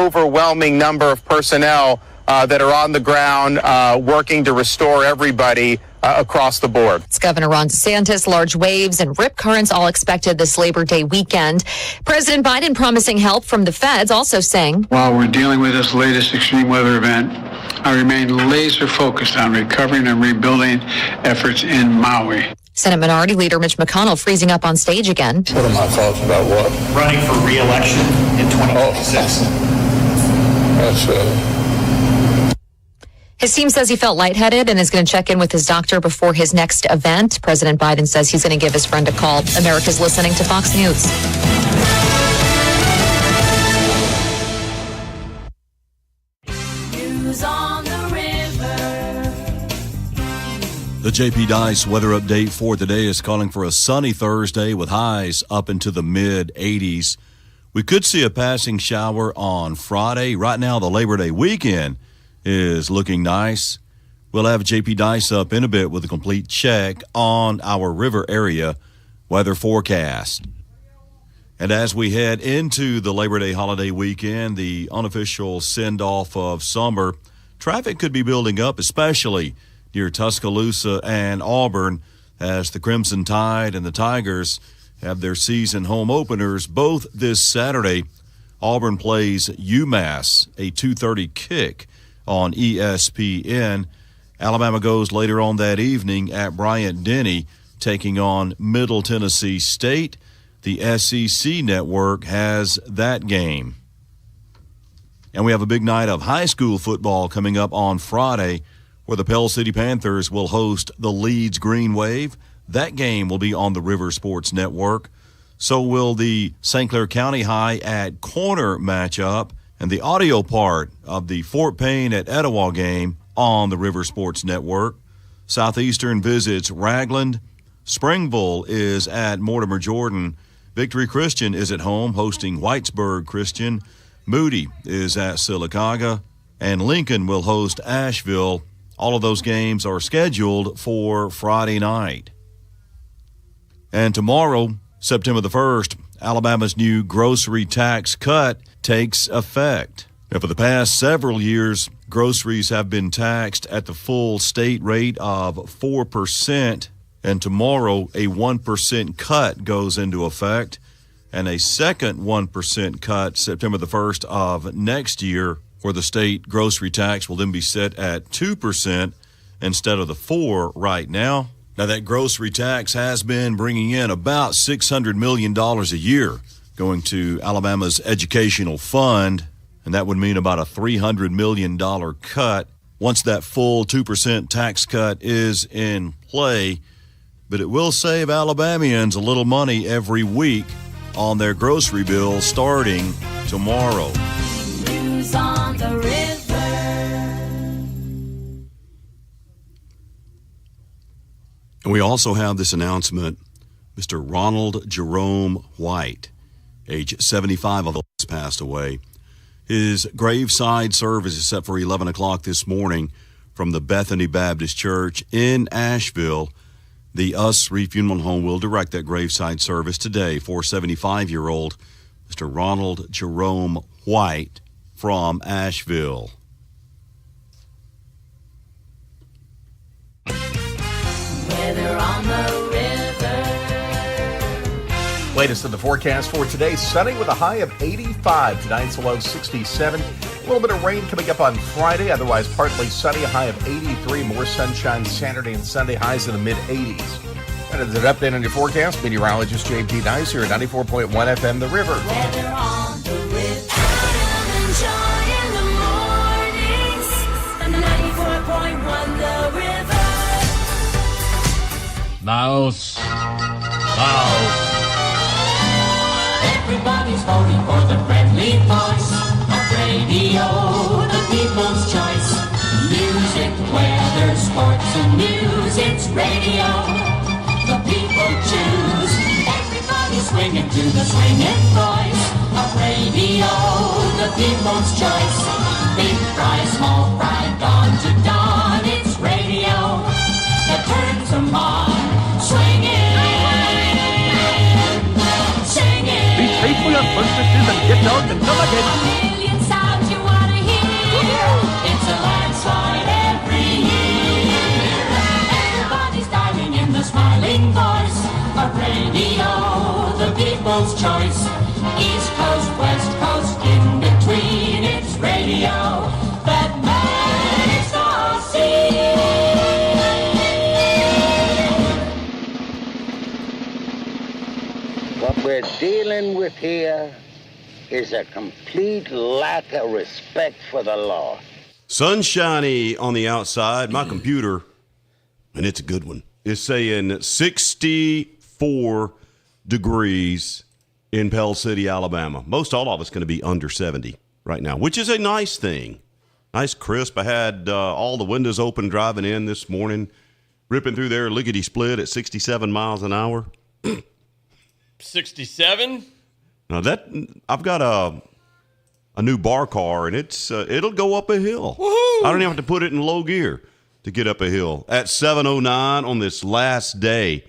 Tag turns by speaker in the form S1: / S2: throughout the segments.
S1: overwhelming number of personnel that are on the ground working to restore everybody across the board.
S2: It's Governor Ron DeSantis. Large waves and rip currents all expected this Labor Day weekend. President Biden promising help from the feds, also saying,
S3: while we're dealing with this latest extreme weather event, I remain laser focused on recovering and rebuilding efforts in Maui.
S2: Senate Minority Leader Mitch McConnell freezing up on stage again.
S4: What are my thoughts about what?
S5: Running for re-election in 2026.
S2: His team says he felt lightheaded and is going to check in with his doctor before his next event. President Biden says he's going to give his friend a call. America's listening to Fox News.
S6: The JP Dice weather update for today is calling for a sunny Thursday with highs up into the mid-80s. We could see a passing shower on Friday. Right now, the Labor Day weekend is looking nice. We'll have JP Dice up in a bit with a complete check on our river area weather forecast. And as we head into the Labor Day holiday weekend, the unofficial send-off of summer, traffic could be building up, especially near Tuscaloosa and Auburn, as the Crimson Tide and the Tigers have their season home openers both this Saturday. Auburn plays UMass, a 2:30 kick on ESPN. Alabama goes later on that evening at Bryant-Denny, taking on Middle Tennessee State. The SEC network has that game. And we have a big night of high school football coming up on Friday, where the Pell City Panthers will host the Leeds Green Wave. That game will be on the River Sports Network. So will the St. Clair County High at Corner matchup, and the audio part of the Fort Payne at Etowah game on the River Sports Network. Southeastern visits Ragland. Springville is at Mortimer Jordan. Victory Christian is at home hosting Whitesburg Christian. Moody is at Sylacauga. And Lincoln will host Asheville. All of those games are scheduled for Friday night. And tomorrow, September the 1st, Alabama's new grocery tax cut takes effect. Now, for the past several years, groceries have been taxed at the full state rate of 4%, and tomorrow a 1% cut goes into effect, and a second 1% cut September the 1st of next year, where the state grocery tax will then be set at 2% instead of the 4% right now. Now, that grocery tax has been bringing in about $600 million a year going to Alabama's educational fund, and that would mean about a $300 million cut once that full 2% tax cut is in play. But it will save Alabamians a little money every week on their grocery bill starting tomorrow.
S7: News on the river.
S6: And we also have this announcement. Mr. Ronald Jerome White, age 75, has passed away. His graveside service is set for 11 o'clock this morning from the Bethany Baptist Church in Asheville. The Us Reef Funeral Home will direct that graveside service today for 75-year-old Mr. Ronald Jerome White from Asheville.
S7: Weather on the river.
S5: Latest in the forecast for today, sunny with a high of 85. Tonight's low 67. A little bit of rain coming up on Friday, otherwise partly sunny, a high of 83. More sunshine Saturday and Sunday, highs in the mid-80s. That is an update on your forecast. Meteorologist J.P. Dice here at 94.1 FM The River.
S7: Weather on the river. Enjoy in the mornings. 94.1 The River.
S8: Mouse.
S7: Everybody's voting for the friendly voice of radio, the people's choice. Music, weather, sports, and news, it's radio. The people choose. Everybody's swinging to the swinging voice of radio, the people's choice. Big fry, small fry, dawn to dawn, it's radio that turns them on. Swinging.
S8: Be faithful and persistent and get out and come again.
S7: A million sound choice. East Coast, West Coast, in between, it's radio that makes us see.
S4: What we're dealing with here is a complete lack of respect for the law.
S8: Sunshiny on the outside. My computer, and it's a good one, is saying 64 degrees in Pell City, Alabama. Most all of it's going to be under 70 right now, which is a nice thing. Nice crisp. I had all the windows open driving in this morning, ripping through there lickety-split at 67 miles an hour.
S9: 67?
S8: Now that I've got a new bar car, and it'll go up a hill. Woo-hoo! I don't even have to put it in low gear to get up a hill. At 7:09 on this last day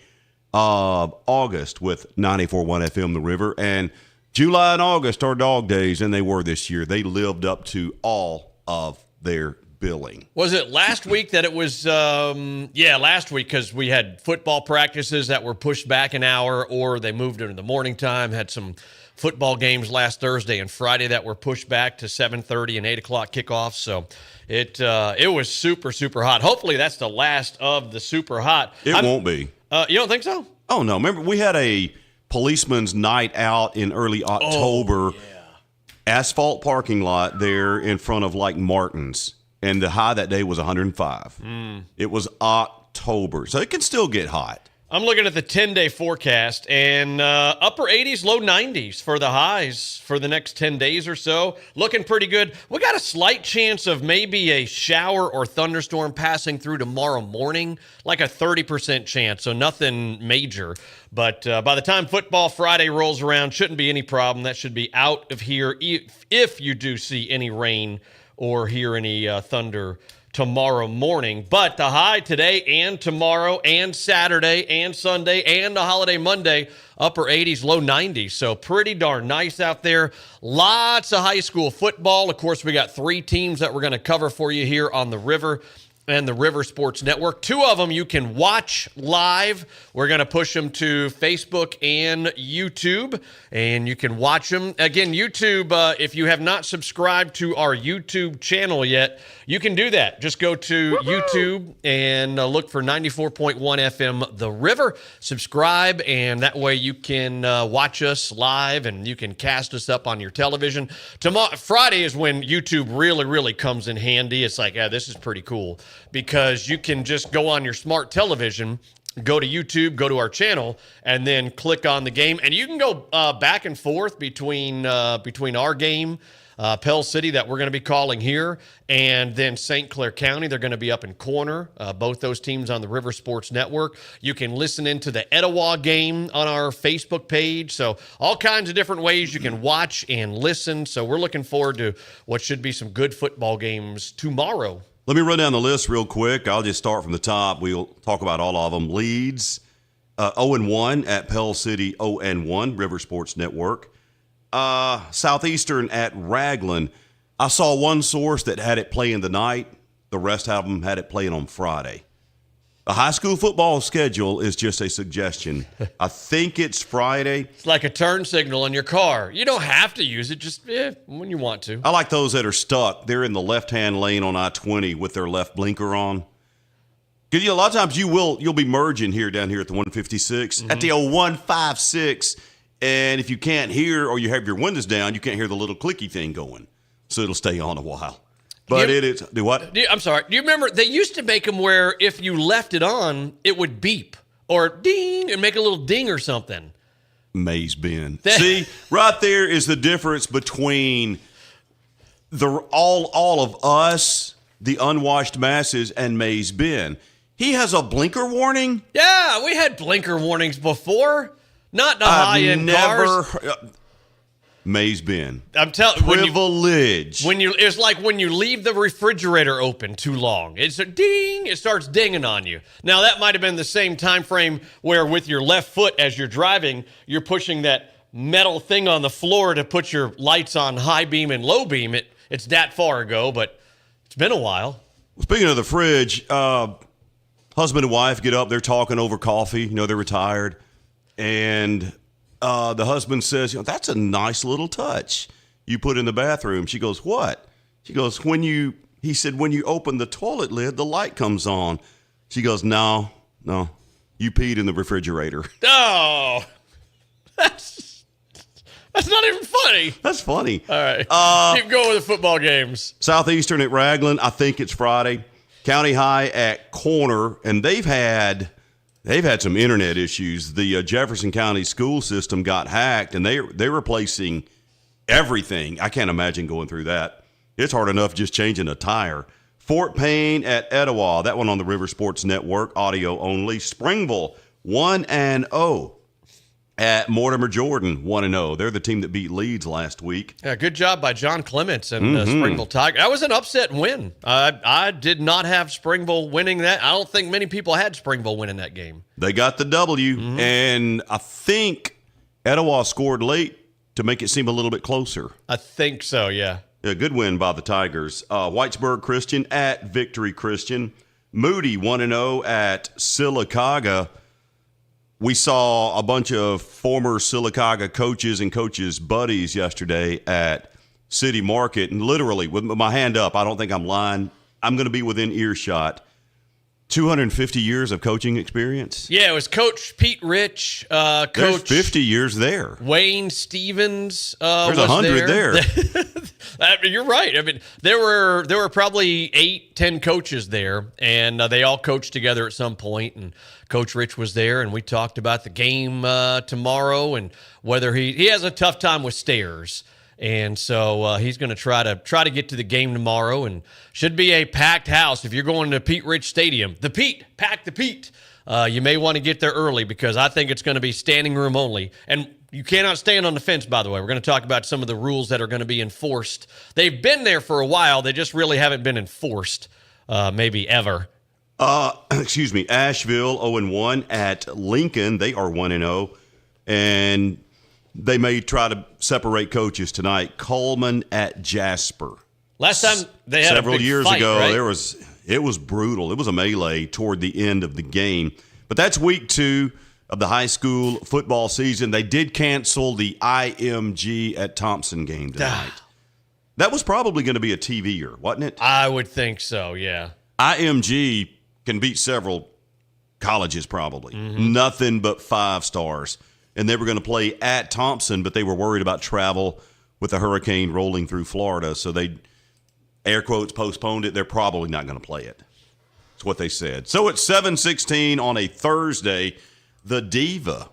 S8: of August with 94.1 FM The River, and July and August are dog days, and they were this year. They lived up to all of their billing.
S9: Was it last week that it was, last week, because we had football practices that were pushed back an hour, or they moved into the morning time, had some football games last Thursday and Friday that were pushed back to 7:30 and 8 o'clock kickoffs. So it was super, super hot. Hopefully that's the last of the super hot.
S8: It won't be.
S9: You don't think so?
S8: Oh, no. Remember, we had a policeman's night out in early October. Asphalt parking lot there in front of like Martin's. And the high that day was 105. It was October. So it can still get hot.
S9: I'm looking at the 10-day forecast, and upper 80s, low 90s for the highs for the next 10 days or so. Looking pretty good. We got a slight chance of maybe a shower or thunderstorm passing through tomorrow morning, like a 30% chance, so nothing major. But by the time Football Friday rolls around, shouldn't be any problem. That should be out of here if you do see any rain or hear any thunder tomorrow morning. But the high today and tomorrow and Saturday and Sunday and the holiday Monday, upper 80s, low 90s. So pretty darn nice out there. Lots of high school football. Of course, we got 3 teams that we're going to cover for you here on the River and the River Sports Network. 2 of them you can watch live. We're going to push them to Facebook and YouTube, and you can watch them. Again, YouTube, if you have not subscribed to our YouTube channel yet, you can do that. Just go to YouTube and look for 94.1 FM The River. Subscribe, and that way you can watch us live, and you can cast us up on your television. Tomorrow, Friday is when YouTube really, really comes in handy. It's like, yeah, this is pretty cool, because you can just go on your smart television, go to YouTube, go to our channel, and then click on the game. And you can go back and forth between our game, Pell City, that we're going to be calling here, and then St. Clair County. They're going to be up in corner, both those teams on the River Sports Network. You can listen into the Etowah game on our Facebook page. So all kinds of different ways you can watch and listen. So we're looking forward to what should be some good football games tomorrow.
S8: Let me run down the list real quick. I'll just start from the top. We'll talk about all of them. Leeds, 0-1 at Pell City, 0-1, River Sports Network. Southeastern at Raglan. I saw one source that had it playing tonight. The rest of them had it playing on Friday. The high school football schedule is just a suggestion. I think it's Friday.
S9: It's like a turn signal in your car. You don't have to use it, just when you want to.
S8: I like those that are stuck. They're in the left-hand lane on I-20 with their left blinker on. Because a lot of times you'll be merging down here at the 156, at the 156, and if you can't hear or you have your windows down, you can't hear the little clicky thing going. So it'll stay on a while. But it is, do what?
S9: I'm sorry. Do you remember, they used to make them where if you left it on, it would beep or ding and make a little ding or something.
S8: Maze Ben. See, right there is the difference between all of us, the unwashed masses, and Maze Ben. He has a blinker warning?
S9: Yeah, we had blinker warnings before. Not the high-end cars.
S8: Maze Ben.
S9: I'm telling you,
S8: privilege.
S9: It's like when you leave the refrigerator open too long. It's a ding. It starts dinging on you. Now that might have been the same time frame where with your left foot as you're driving, you're pushing that metal thing on the floor to put your lights on high beam and low beam. It's that far ago, but it's been a while.
S8: Speaking of the fridge, husband and wife get up. They're talking over coffee. They're retired, and the husband says, that's a nice little touch you put in the bathroom. She goes, what? She goes, he said, when you open the toilet lid, the light comes on. She goes, no, you peed in the refrigerator.
S9: Oh, that's not even funny.
S8: That's funny.
S9: All right. Keep going with the football games.
S8: Southeastern at Raglan, I think it's Friday. County High at Corner, and they've had some internet issues. The Jefferson County school system got hacked, and they're replacing everything. I can't imagine going through that. It's hard enough just changing a tire. Fort Payne at Etowah, that one on the River Sports Network, audio only. Springville 1-0 at Mortimer Jordan 1-0. They're the team that beat Leeds last week.
S9: Yeah, good job by John Clements and Springville Tiger. That was an upset win. I did not have Springville winning that. I don't think many people had Springville winning that game.
S8: They got the W, and I think Etowah scored late to make it seem a little bit closer.
S9: I think so, yeah.
S8: A good win by the Tigers. Whitesburg Christian at Victory Christian. Moody 1-0 at Sylacauga. We saw a bunch of former Sylacauga coaches and coaches' buddies yesterday at City Market. And literally, with my hand up, I don't think I'm lying. I'm going to be within earshot. 250 years of coaching experience.
S9: Yeah, it was Coach Pete Rich.
S8: There's 50 years there.
S9: Wayne Stevens.
S8: There's 100 there.
S9: You're right. I mean, there were probably 8-10 coaches there, and they all coached together at some point. And Coach Rich was there, and we talked about the game tomorrow and whether he has a tough time with stairs. And so he's going to try to get to the game tomorrow, and should be a packed house. If you're going to Pete Rich Stadium, pack the Pete. You may want to get there early because I think it's going to be standing room only. And you cannot stand on the fence, by the way. We're going to talk about some of the rules that are going to be enforced. They've been there for a while. They just really haven't been enforced, maybe ever.
S8: Excuse me. Asheville 0-1 at Lincoln. They are 1-0. And they may try to separate coaches tonight. Coleman at Jasper.
S9: Last time they had
S8: several
S9: a big
S8: years
S9: fight,
S8: ago,
S9: right?
S8: it was brutal. It was a melee toward the end of the game. But that's week 2 of the high school football season. They did cancel the IMG at Thompson game tonight. That was probably going to be a TV-er, wasn't it?
S9: I would think so, yeah.
S8: IMG can beat several colleges probably. Nothing but 5 stars. And they were going to play at Thompson, but they were worried about travel with the hurricane rolling through Florida. So they, air quotes, postponed it. They're probably not going to play it. That's what they said. So it's 7:16 on a Thursday. The Diva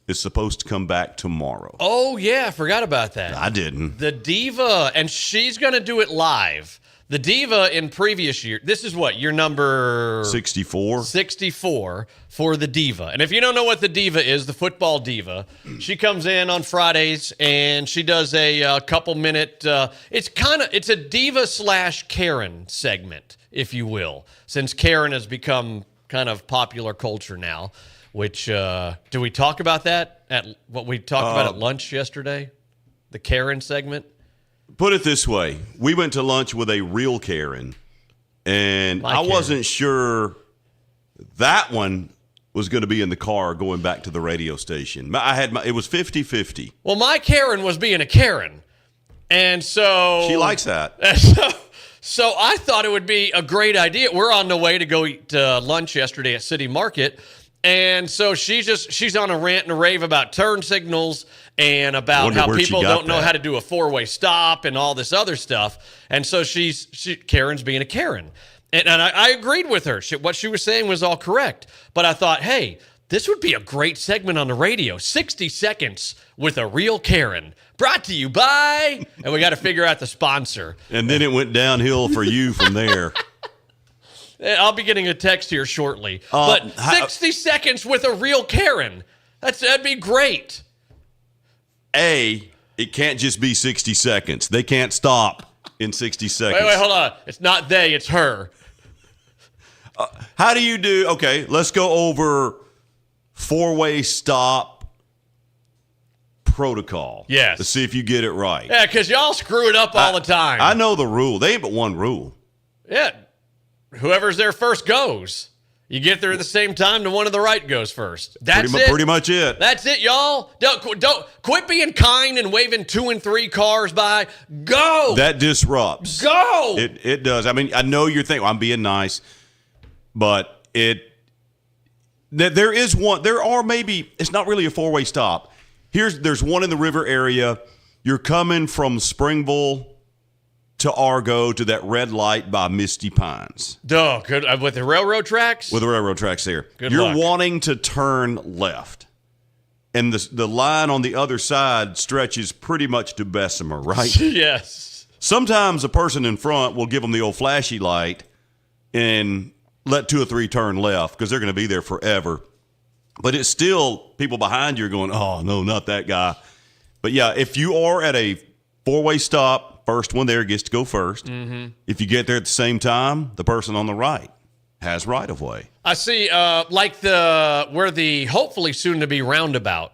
S8: is supposed to come back tomorrow.
S9: Oh, yeah, I forgot about that.
S8: I didn't.
S9: The Diva, and she's going to do it live. The Diva in previous year, this is what, year number
S8: 64?
S9: 64 for the Diva. And if you don't know what the Diva is, the football diva, she comes in on Fridays and she does a couple minute, it's a Diva / Karen segment, if you will, since Karen has become kind of popular culture now, which, do we talk about that at what we talked about at lunch yesterday? The Karen segment?
S8: Put it this way. We went to lunch with a real Karen, and I wasn't sure that one was going to be in the car going back to the radio station. It was 50-50.
S9: Well, my Karen was being a Karen, and so...
S8: She likes that.
S9: So I thought it would be a great idea. We're on the way to go eat lunch yesterday at City Market, and so she's on a rant and a rave about turn signals and about how people don't know how to do a 4-way stop and all this other stuff. And so Karen's being a Karen. And I agreed with her. What she was saying was all correct. But I thought, hey, this would be a great segment on the radio. 60 seconds with a real Karen. Brought to you by... And we got to figure out the sponsor.
S8: And then it went downhill for you from there.
S9: I'll be getting a text here shortly. But 60 seconds with a real Karen. That'd be great.
S8: It can't just be 60 seconds. They can't stop in 60 seconds.
S9: Wait, hold on. It's not they, it's her.
S8: How do you do, okay, let's go over 4-way stop protocol.
S9: Yes.
S8: Let's see if you get it right.
S9: Yeah, because y'all screw it up all the time.
S8: I know the rule. They ain't but one rule.
S9: Yeah. Whoever's there first goes. You get there at the same time, the one to the right goes first. That's it.
S8: Pretty much it.
S9: That's it, y'all. Don't quit being kind and waving 2 and 3 cars by. Go.
S8: That disrupts.
S9: Go.
S8: It does. I mean, I know you're thinking, well, I'm being nice, but there is one. There are maybe, it's not really a 4-way stop. There's one in the river area. You're coming from Springville to Argo to that red light by Misty Pines.
S9: Duh, good. With the railroad tracks?
S8: With the railroad tracks there.
S9: Good luck.
S8: You're wanting to turn left. And the line on the other side stretches pretty much to Bessemer, right?
S9: Yes.
S8: Sometimes a person in front will give them the old flashy light and let 2 or 3 turn left because they're going to be there forever. But it's still people behind you are going, oh, no, not that guy. But, yeah, if you are at a 4-way stop, first one there gets to go first. Mm-hmm. If you get there at the same time, the person on the right has right of way.
S9: I see, like where the hopefully soon to be roundabout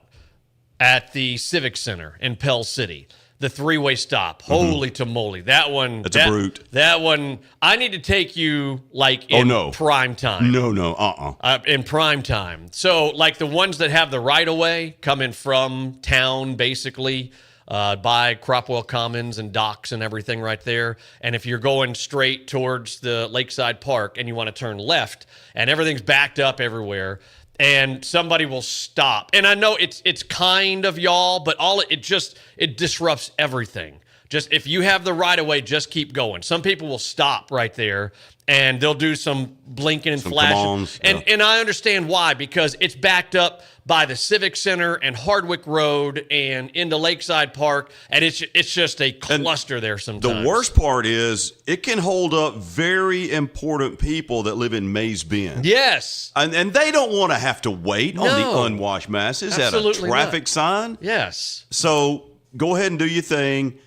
S9: at the Civic Center in Pell City, the 3-way stop. Mm-hmm. Holy tamale, that one.
S8: That's a brute.
S9: That one. I need to take you like in prime time.
S8: No,
S9: in prime time. So like the ones that have the right of way coming from town, basically. By Cropwell Commons and docks and everything right there. And if you're going straight towards the Lakeside Park and you want to turn left and everything's backed up everywhere and somebody will stop. And I know it's kind of y'all, but it disrupts everything. Just if you have the right of way, just keep going. Some people will stop right there and they'll do some blinking and flashing. And I understand why, because it's backed up by the Civic Center and Hardwick Road and into Lakeside Park, and it's just a cluster there sometimes.
S8: The worst part is it can hold up very important people that live in Mays Bend.
S9: Yes.
S8: And they don't want to have to wait on the unwashed masses at a traffic sign.
S9: Yes.
S8: So go ahead and do your thing.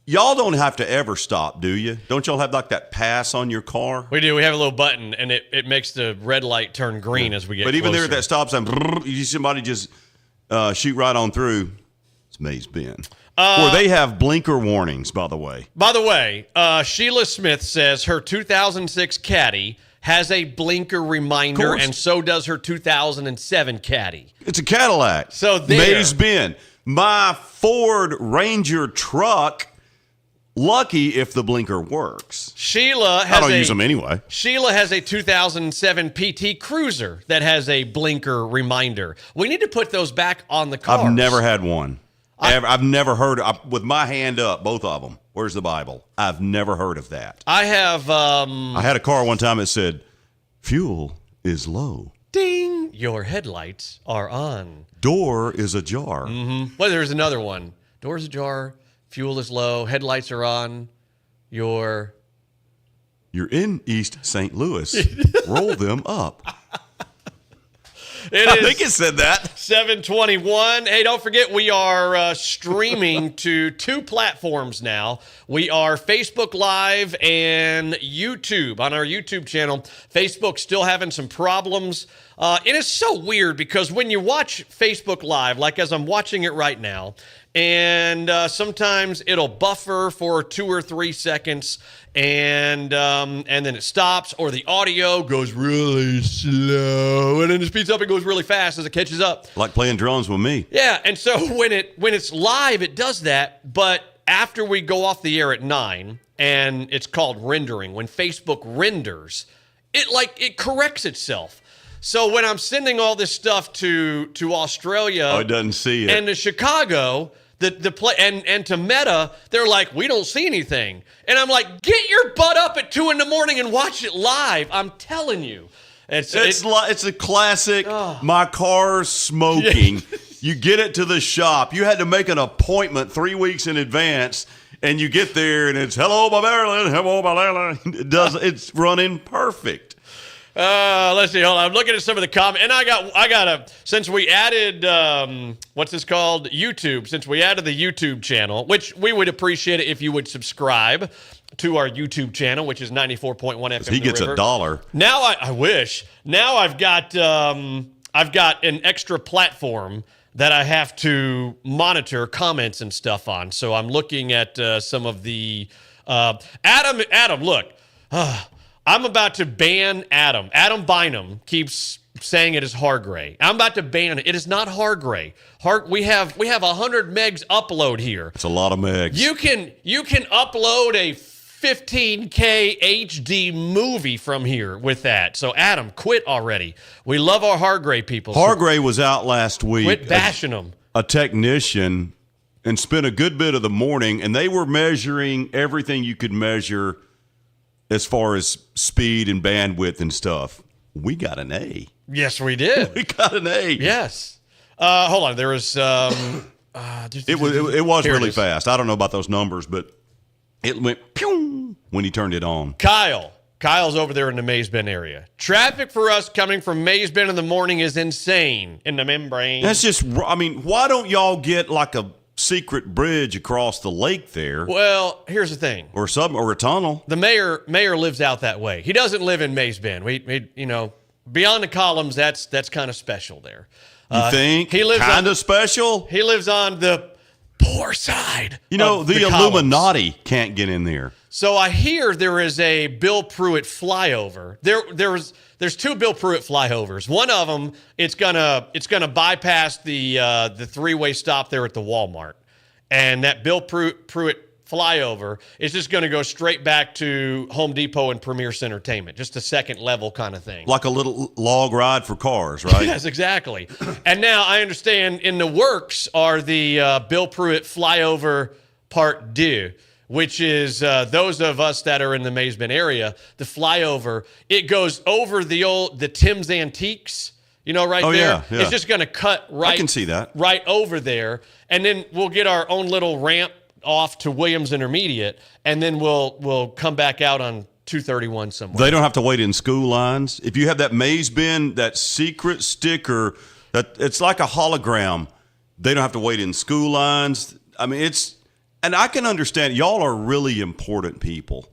S8: Y'all don't have to ever stop, do you? Don't y'all have like that pass on your car?
S9: We do. We have a little button, and it makes the red light turn green as we get
S8: But even
S9: closer.
S8: there at that stop sign, you see somebody just shoot right on through. It's Mays Bend. Or they have blinker warnings, by the way.
S9: By the way, Sheila Smith says her 2006 Caddy has a blinker reminder, and so does her 2007 Caddy.
S8: It's a Cadillac.
S9: So there.
S8: Mays Bend. My Ford Ranger truck, lucky if the blinker works.
S9: Sheila has
S8: I don't use them anyway.
S9: Sheila has a 2007 PT Cruiser that has a blinker reminder. We need to put those back on the cars.
S8: I've never had one. I've never heard with my hand up, both of them. Where's the Bible? I've never heard of that.
S9: I have.
S8: I had a car one time that said, "Fuel is low."
S9: Ding! Your headlights are on.
S8: Door is ajar.
S9: Mm-hmm. Well, there's another one. Door's ajar. Fuel is low. Headlights are on. You're
S8: in East St. Louis. Roll them up.
S9: I
S8: think it said that.
S9: 7:21. Hey, don't forget we are streaming to 2 platforms now. We are Facebook Live and YouTube on our YouTube channel. Facebook's still having some problems. It is so weird because when you watch Facebook Live, like as I'm watching it right now, and sometimes it'll buffer for 2 or 3 seconds, and then it stops, or the audio goes really slow, and then it speeds up and goes really fast as it catches up.
S8: Like playing drums with me.
S9: Yeah, and so when it's live, it does that, but after we go off the air at 9, and it's called rendering, when Facebook renders, it corrects itself. So when I'm sending all this stuff to Australia,
S8: it doesn't see it,
S9: and to Chicago, the play and to Meta, they're like, we don't see anything, and I'm like, get your butt up at 2 a.m. and watch it live. I'm telling you, it's
S8: a classic. My car's smoking. You get it to the shop. You had to make an appointment 3 weeks in advance, and you get there, and it's hello, my Maryland, hello, my Maryland. It's running perfect.
S9: Let's see. Hold on. I'm looking at some of the comments, and I got since we added what's this called, YouTube. Since we added the YouTube channel, which we would appreciate it if you would subscribe to our YouTube channel, which is 94.1 FM.
S8: He gets $1.
S9: Now I wish. Now I've got an extra platform that I have to monitor comments and stuff on. So I'm looking at some of the Adam. Look. I'm about to ban Adam. Adam Bynum keeps saying it is Hargray. I'm about to ban it. It is not Hargray. We have 100 megs upload here.
S8: It's a lot of megs.
S9: You can upload a 15K HD movie from here with that. So Adam, quit already. We love our Hargray people.
S8: Hargray was out last week.
S9: Quit bashing them.
S8: A technician, and spent a good bit of the morning, and they were measuring everything you could measure as far as speed and bandwidth and stuff. We got an A.
S9: Yes, we did.
S8: We got an A.
S9: Yes. Hold on. There was.
S8: It was really fast. I don't know about those numbers, but it went pew when he turned it on.
S9: Kyle's over there in the Mays Bend area. Traffic for us coming from Mays Bend in the morning is insane in the membrane.
S8: That's just. I mean, why don't y'all get like a secret bridge across the lake there?
S9: Well, here's the thing.
S8: Or a tunnel.
S9: The mayor lives out that way. He doesn't live in Mays Bend. We beyond the columns, that's kind of special there.
S8: You think?
S9: He lives
S8: kind of special?
S9: He lives on the poor side.
S8: The Illuminati can't get in there.
S9: So I hear there is a Bill Pruitt flyover. There's two Bill Pruitt flyovers. One of them, it's gonna bypass the three-way stop there at the Walmart, and that Bill Pruitt flyover is just going to go straight back to Home Depot and Premiere Cinertainment, just a second level kind of thing.
S8: Like a little log ride for cars, right?
S9: Yes, exactly. And now I understand in the works are the Bill Pruitt flyover part 2, which is those of us that are in the Mays Bend area, the flyover, it goes over the Tim's Antiques, right there.
S8: Yeah.
S9: It's just going to cut right.
S8: I can see that.
S9: Right over there. And then we'll get our own little ramp off to Williams Intermediate, and then we'll come back out on 231 somewhere.
S8: They don't have to wait in school lines. If you have that Mays Bend, that secret sticker, that it's like a hologram, they don't have to wait in school lines. I mean, and I can understand, y'all are really important people.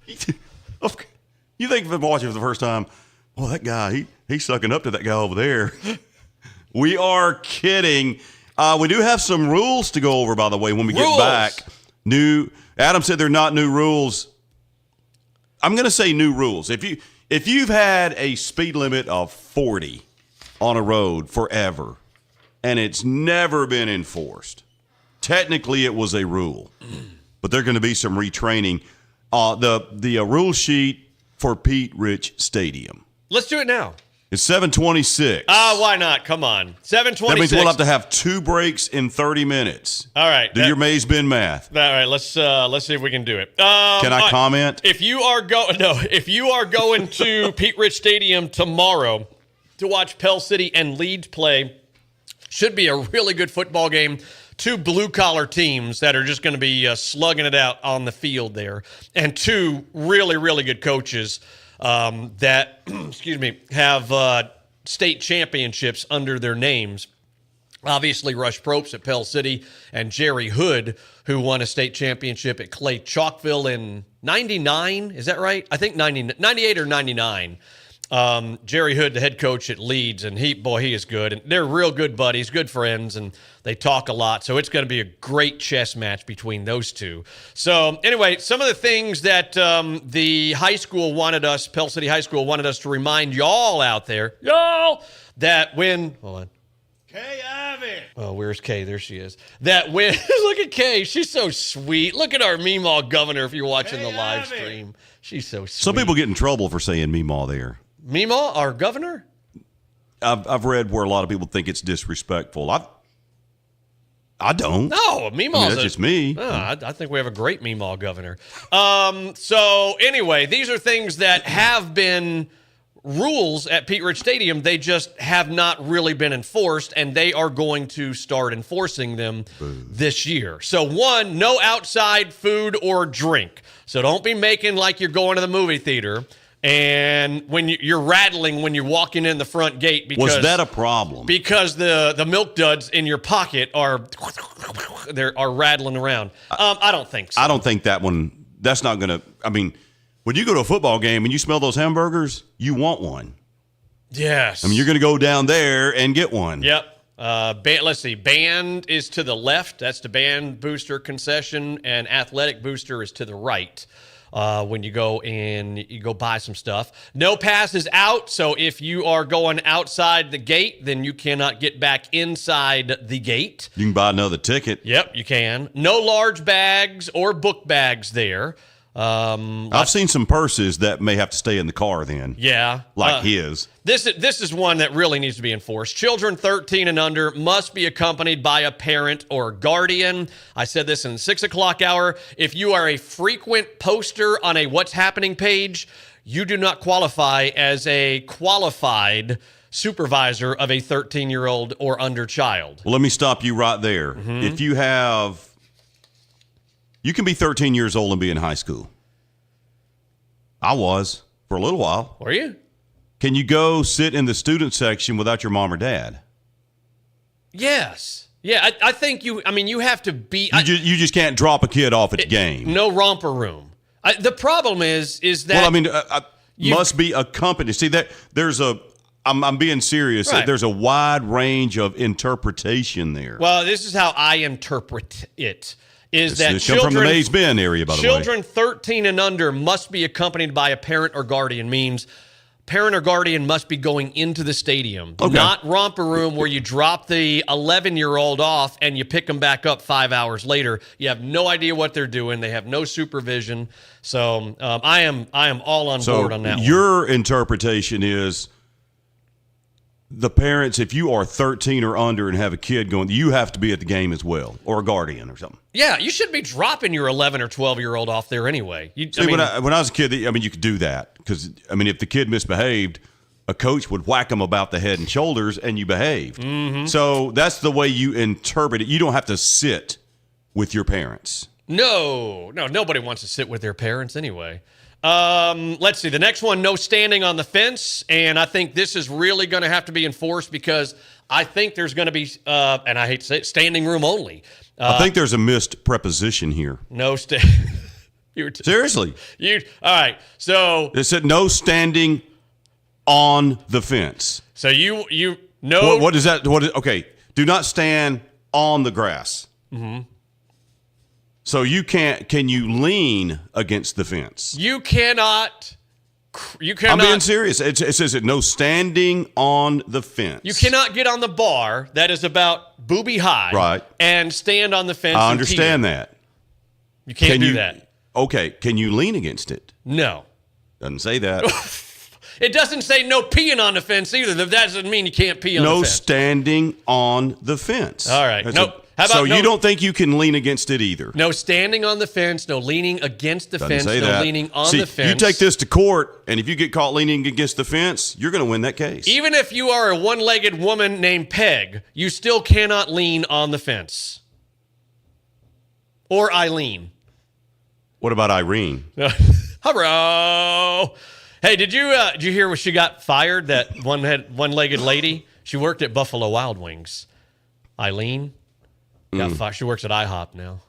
S8: You think if I'm watching for the first time, well, that guy, he's sucking up to that guy over there. We are kidding. We do have some rules to go over, by the way, when we get back. Adam said they're not new rules. I'm going to say new rules. If you've had a speed limit of 40 on a road forever and it's never been enforced, technically it was a rule, but there's going to be some retraining. The rule sheet for Pete Rich Stadium.
S9: Let's do it now.
S8: It's 7:26.
S9: Why not? Come on. 7:26.
S8: That means we'll have to have 2 breaks in 30 minutes.
S9: All right.
S8: Do your Mays Bend math.
S9: All right. Let's see if we can do it.
S8: Can I comment?
S9: If you are going to Pete Rich Stadium tomorrow to watch Pell City and Leeds play, should be a really good football game. 2 blue-collar teams that are just going to be slugging it out on the field there, and 2 really, really good coaches that, have state championships under their names. Obviously, Rush Propst at Pell City and Jerry Hood, who won a state championship at Clay Chalkville in 99. Is that right? I think 98 or 99. Jerry Hood, the head coach at Leeds, and he is good. And they're real good buddies, good friends, and they talk a lot. So it's going to be a great chess match between those two. So anyway, some of the things that the high school Pell City High School wanted us to remind y'all out there, that when, hold on.
S8: Kay Ivy.
S9: Oh, where's Kay? There she is. That when, look at Kay. She's so sweet. Look at our Meemaw governor if you're watching the live stream. She's so sweet.
S8: Some people get in trouble for saying Meemaw there.
S9: Meemaw, our governor?
S8: I've read where a lot of people think it's disrespectful. I don't.
S9: No, Meemaw's
S8: that's just me.
S9: I think we have a great Meemaw governor. So anyway, these are things that have been rules at Pete Rich Stadium. They just have not really been enforced, and they are going to start enforcing them this year. So 1, no outside food or drink. So don't be making like you're going to the movie theater. And when you're rattling when you're walking in the front gate, because
S8: was that a problem?
S9: Because the milk duds in your pocket are rattling around. I don't think so.
S8: I don't think that one. That's not going to. I mean, when you go to a football game and you smell those hamburgers, you want one.
S9: Yes.
S8: I mean, you're going to go down there and get one.
S9: Yep. Let's see. Band is to the left. That's the band booster concession, and athletic booster is to the right. When you go in, you go buy some stuff. No passes out. So if you are going outside the gate, then you cannot get back inside the gate.
S8: You can buy another ticket.
S9: Yep, you can. No large bags or book bags there.
S8: I've seen some purses that may have to stay in the car then.
S9: Yeah.
S8: Like his.
S9: This is one that really needs to be enforced. Children 13 and under must be accompanied by a parent or guardian. I said this in the 6 o'clock hour. If you are a frequent poster on a What's Happening page, you do not qualify as a qualified supervisor of a 13-year-old or under child.
S8: Well, let me stop you right there.
S9: Mm-hmm.
S8: If you have... You can be 13 years old and be in high school. I was for a little while.
S9: Were you?
S8: Can you go sit in the student section without your mom or dad?
S9: Yes. Yeah, I think you have to be...
S8: You just can't drop a kid off at the game.
S9: No romper room. The problem is that...
S8: Well, must be accompanied. See, there's a... I'm being serious.
S9: Right.
S8: There's a wide range of interpretation there.
S9: Well, this is how I interpret it. Is that
S8: children come from the Mays Bend area, by the way.
S9: Children 13 and under must be accompanied by a parent or guardian. Means parent or guardian must be going into the stadium, not romper room where you drop the 11-year-old off and you pick them back up 5 hours later. You have no idea what they're doing. They have no supervision. So I am all on board on that.
S8: Your interpretation is the parents, if you are 13 or under and have a kid going, you have to be at the game as well, or a guardian or something.
S9: Yeah, you shouldn't be dropping your 11 or 12-year-old off there anyway.
S8: When I was a kid, you could do that because, if the kid misbehaved, a coach would whack him about the head and shoulders, and you behaved.
S9: Mm-hmm.
S8: So that's the way you interpret it. You don't have to sit with your parents.
S9: No, nobody wants to sit with their parents anyway. Let's see. The next one, no standing on the fence. And I think this is really going to have to be enforced because I think there's going to be, and I hate to say it, standing room only.
S8: I think there's a missed preposition here.
S9: No
S8: Seriously.
S9: All right. So
S8: it said no standing on the fence.
S9: So no.
S8: What is that? Okay. Do not stand on the grass.
S9: Mm-hmm.
S8: So can you lean against the fence?
S9: You cannot.
S8: I'm being serious. It says no standing on the fence.
S9: You cannot get on the bar that is about booby high,
S8: right,
S9: and stand on the fence.
S8: I understand that.
S9: You can't do that.
S8: Okay. Can you lean against it?
S9: No.
S8: Doesn't say that.
S9: It doesn't say no peeing on the fence either. That doesn't mean you can't pee on the fence.
S8: No standing on the fence.
S9: All right. Nope.
S8: You don't think you can lean against it either?
S9: No standing on the fence, no leaning against the fence, no leaning on the fence.
S8: You take this to court, and if you get caught leaning against the fence, you're going to win that case.
S9: Even if you are a one-legged woman named Peg, you still cannot lean on the fence. Or Eileen.
S8: What about Irene?
S9: Hello. Hey, did you hear when she got fired? That one-legged lady. She worked at Buffalo Wild Wings. Eileen. She works at IHOP now.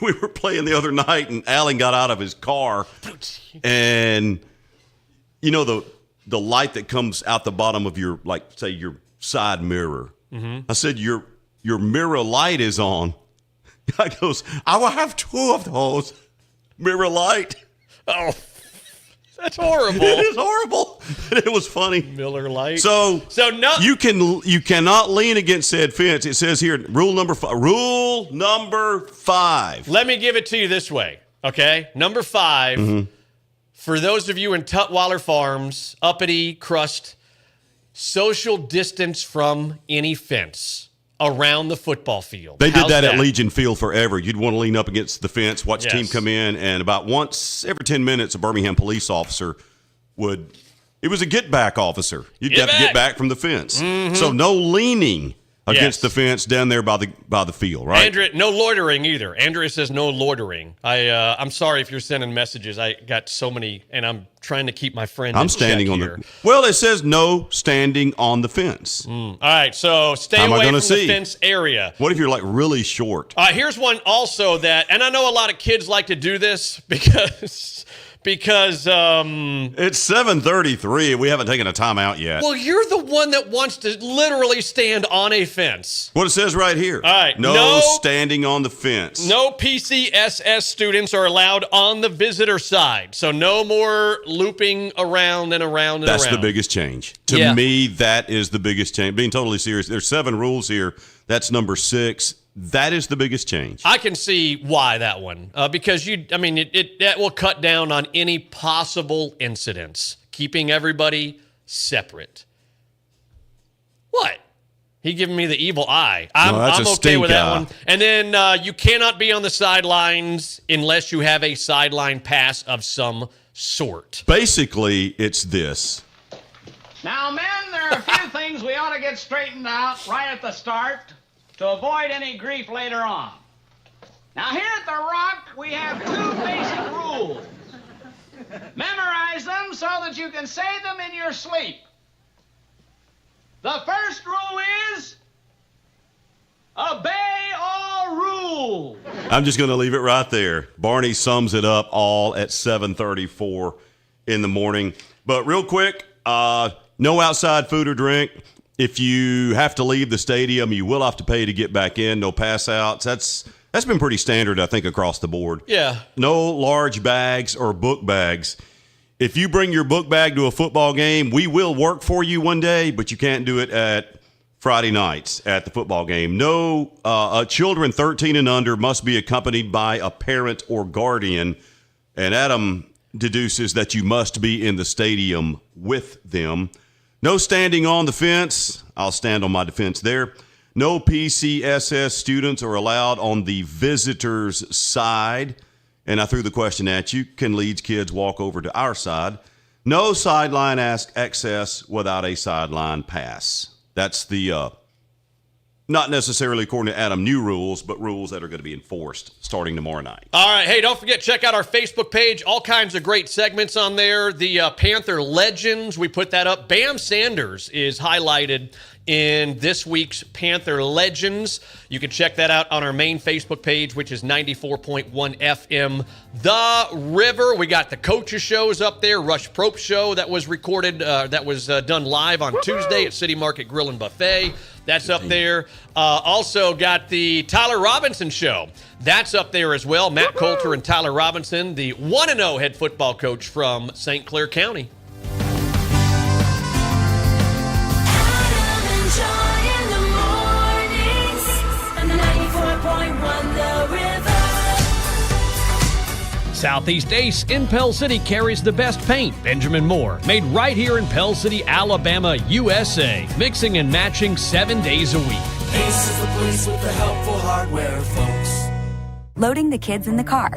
S8: We were playing the other night, and Alan got out of his car, and the light that comes out the bottom of your, say, your side mirror. Mm-hmm. I said, your mirror light is on. Guy goes, I will have 2 of those. Mirror light.
S9: Oh, that's horrible.
S8: It is horrible. It was funny.
S9: Miller Lite.
S8: So no, you cannot lean against said fence. It says here, rule number 5. Rule number 5.
S9: Let me give it to you this way, okay? Number 5, mm-hmm. For those of you in Tutwiler Farms, uppity crust, social distance from any fence around the football field.
S8: They did that at Legion Field forever. You'd want to lean up against the fence, watch the team come in, and about once every 10 minutes, a Birmingham police officer it was a get-back officer. You'd have to get back from the fence. Mm-hmm. So no leaning against the fence down there by the field, right?
S9: Andrea, no loitering either. Andrea says no loitering. I'm sorry if you're sending messages. I got so many, and I'm trying to keep my friend
S8: I'm standing on here. Well, it says no standing on the fence.
S9: All right, so stay away from the fence area.
S8: What if you're really short?
S9: Here's one also and I know a lot of kids like to do this because because
S8: It's 7:33. We haven't taken a timeout yet.
S9: well, you're the one that wants to literally stand on a fence.
S8: What it says right here.
S9: All right,
S8: No,
S9: no-
S8: standing on the fence.
S9: No PCSS students are allowed on the visitor side. So no more looping around and around and
S8: That's
S9: around.
S8: the biggest change. To
S9: Yeah.
S8: me, that is the biggest change. Being totally serious, there's 7 rules here. That's number 6. That is the biggest change.
S9: I can see why that one. Because that will cut down on any possible incidents, keeping everybody separate. What? He giving me the evil eye. I'm
S8: that's a
S9: okay with
S8: stink
S9: that
S8: eye.
S9: one. And then you cannot be on the sidelines unless you have a sideline pass of some sort.
S8: Basically, it's this.
S10: Now, men, there are a few things we ought to get straightened out right at the start to avoid any grief later on. Now, here at The Rock, we have 2 basic rules. Memorize them so that you can say them in your sleep. The first rule is obey all rules.
S8: I'm just going to leave it right there. Barney sums it up all at 7:34 in the morning. But real quick, no outside food or drink. If you have to leave the stadium, you will have to pay to get back in. No pass outs. That's been pretty standard, I think, across the board.
S9: Yeah.
S8: No large bags or book bags. If you bring your book bag to a football game, we will work for you one day, but you can't do it at Friday nights at the football game. No, children 13 and under must be accompanied by a parent or guardian. And Adam deduces that you must be in the stadium with them. No standing on the fence. I'll stand on my defense there. No PCSS students are allowed on the visitors' side. And I threw the question at you. Can Leeds kids walk over to our side? No sideline access without a sideline pass. That's the, not necessarily according to Adam, new rules, but rules that are going to be enforced starting tomorrow night.
S9: All right. Hey, don't forget, check out our Facebook page. All kinds of great segments on there. The Panther Legends, we put that up. Bam Sanders is highlighted in this week's Panther Legends. You can check that out on our main Facebook page, which is 94.1 FM The River. We got the coaches shows up there. Rush Prope show that was recorded, that was done live on Tuesday at City Market Grill and Buffet. That's up there. Also got the Tyler Robinson show. That's up there as well. Matt Coulter and Tyler Robinson, the 1-0 head football coach from St. Clair County. Southeast Ace in Pell City carries the best paint. Benjamin Moore, made right here in Pell City, Alabama, USA. Mixing and matching 7 days a week.
S11: Ace is the place with the helpful hardware, folks.
S12: Loading the kids in the car,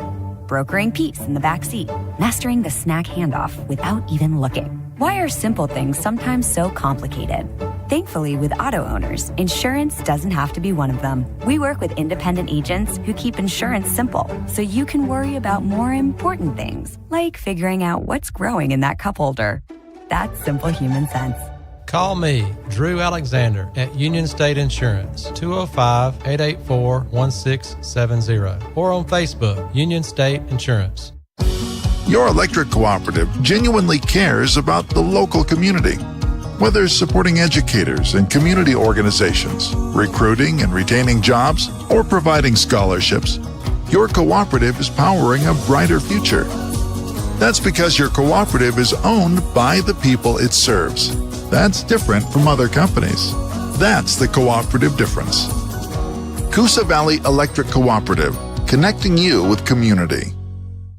S12: brokering peace in the back seat, mastering the snack handoff without even looking. Why are simple things sometimes so complicated? Thankfully, with auto owners, insurance doesn't have to be one of them. We work with independent agents who keep insurance simple, so you can worry about more important things, like figuring out what's growing in that cup holder. That's simple human sense.
S13: Call me, Drew Alexander, at Union State Insurance, 205-884-1670, or on Facebook, Union State Insurance.
S14: Your electric cooperative genuinely cares about the local community. Whether supporting educators and community organizations, recruiting and retaining jobs, or providing scholarships, your cooperative is powering a brighter future. That's because your cooperative is owned by the people it serves. That's different from other companies. That's the cooperative difference. Coosa Valley Electric Cooperative, connecting you with community.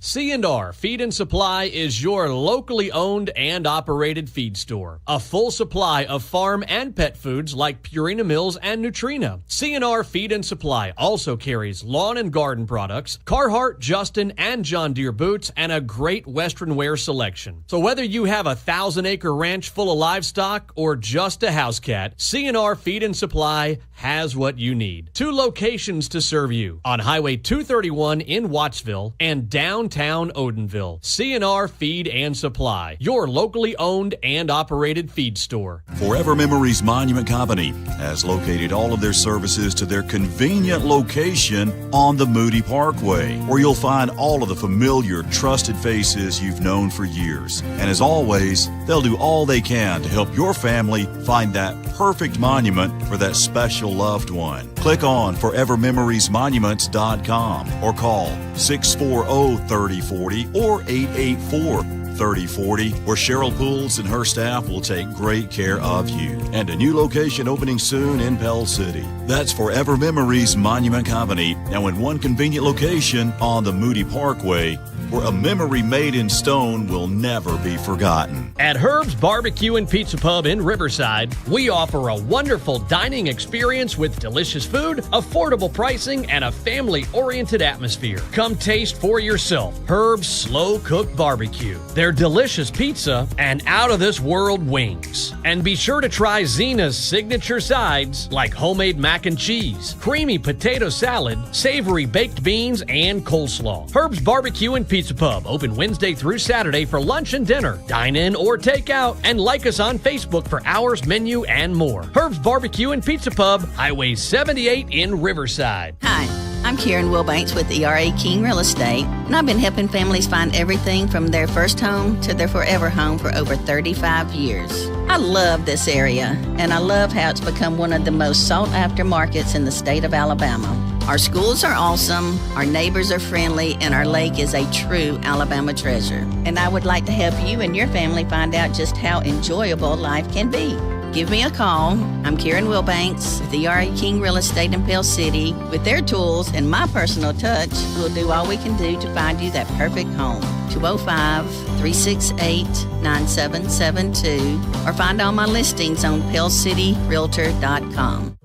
S9: C&R Feed and Supply is your locally owned and operated feed store. A full supply of farm and pet foods like Purina Mills and Nutrina. C&R Feed and Supply also carries lawn and garden products, Carhartt, Justin, and John Deere boots, and a great Western wear selection. So whether you have a 1,000-acre ranch full of livestock or just a house cat, C&R Feed and Supply has what you need. 2 locations to serve you. On Highway 231 in Wattsville and downtown
S15: downtown Odenville. CNR Feed and Supply, your locally owned and operated feed store.
S6: Forever Memories Monument Company has located all of their services to their convenient location on the Moody Parkway, where you'll find all of the familiar, trusted faces you've known for years. And as always, they'll do all they can to help your family find that perfect monument for that special loved one. Click on forevermemoriesmonuments.com or call 640-3040 or 884-3040, where Cheryl Pools and her staff will take great care of you. And a new location opening soon in Pell City. That's Forever Memories Monument Company, now in one convenient location on the Moody Parkway, where a memory made in stone will never be forgotten.
S15: At Herb's Barbecue and Pizza Pub in Riverside, we offer a wonderful dining experience with delicious food, affordable pricing, and a family-oriented atmosphere. Come taste for yourself Herb's slow-cooked barbecue, their delicious pizza, and out-of-this-world wings. And be sure to try Zena's signature sides like homemade mac and cheese, creamy potato salad, savory baked beans, and coleslaw. Herb's Barbecue and Pizza Pub, open Wednesday through Saturday for lunch and dinner. Dine in or take out, and like us on Facebook for hours, menu, and more. Herb's Barbecue and Pizza Pub, Highway 78 in Riverside.
S16: Hi, I'm Karen Wilbanks with ERA King Real Estate, and I've been helping families find everything from their first home to their forever home for over 35 years. I love this area, and I love how it's become one of the most sought-after markets in the state of Alabama. Our schools are awesome, our neighbors are friendly, and our lake is a true Alabama treasure. And I would like to help you and your family find out just how enjoyable life can be. Give me a call. I'm Karen Wilbanks with ERA King Real Estate in Pell City. With their tools and my personal touch, we'll do all we can do to find you that perfect home. 205-368-9772 or find all my listings on pellcityrealtor.com.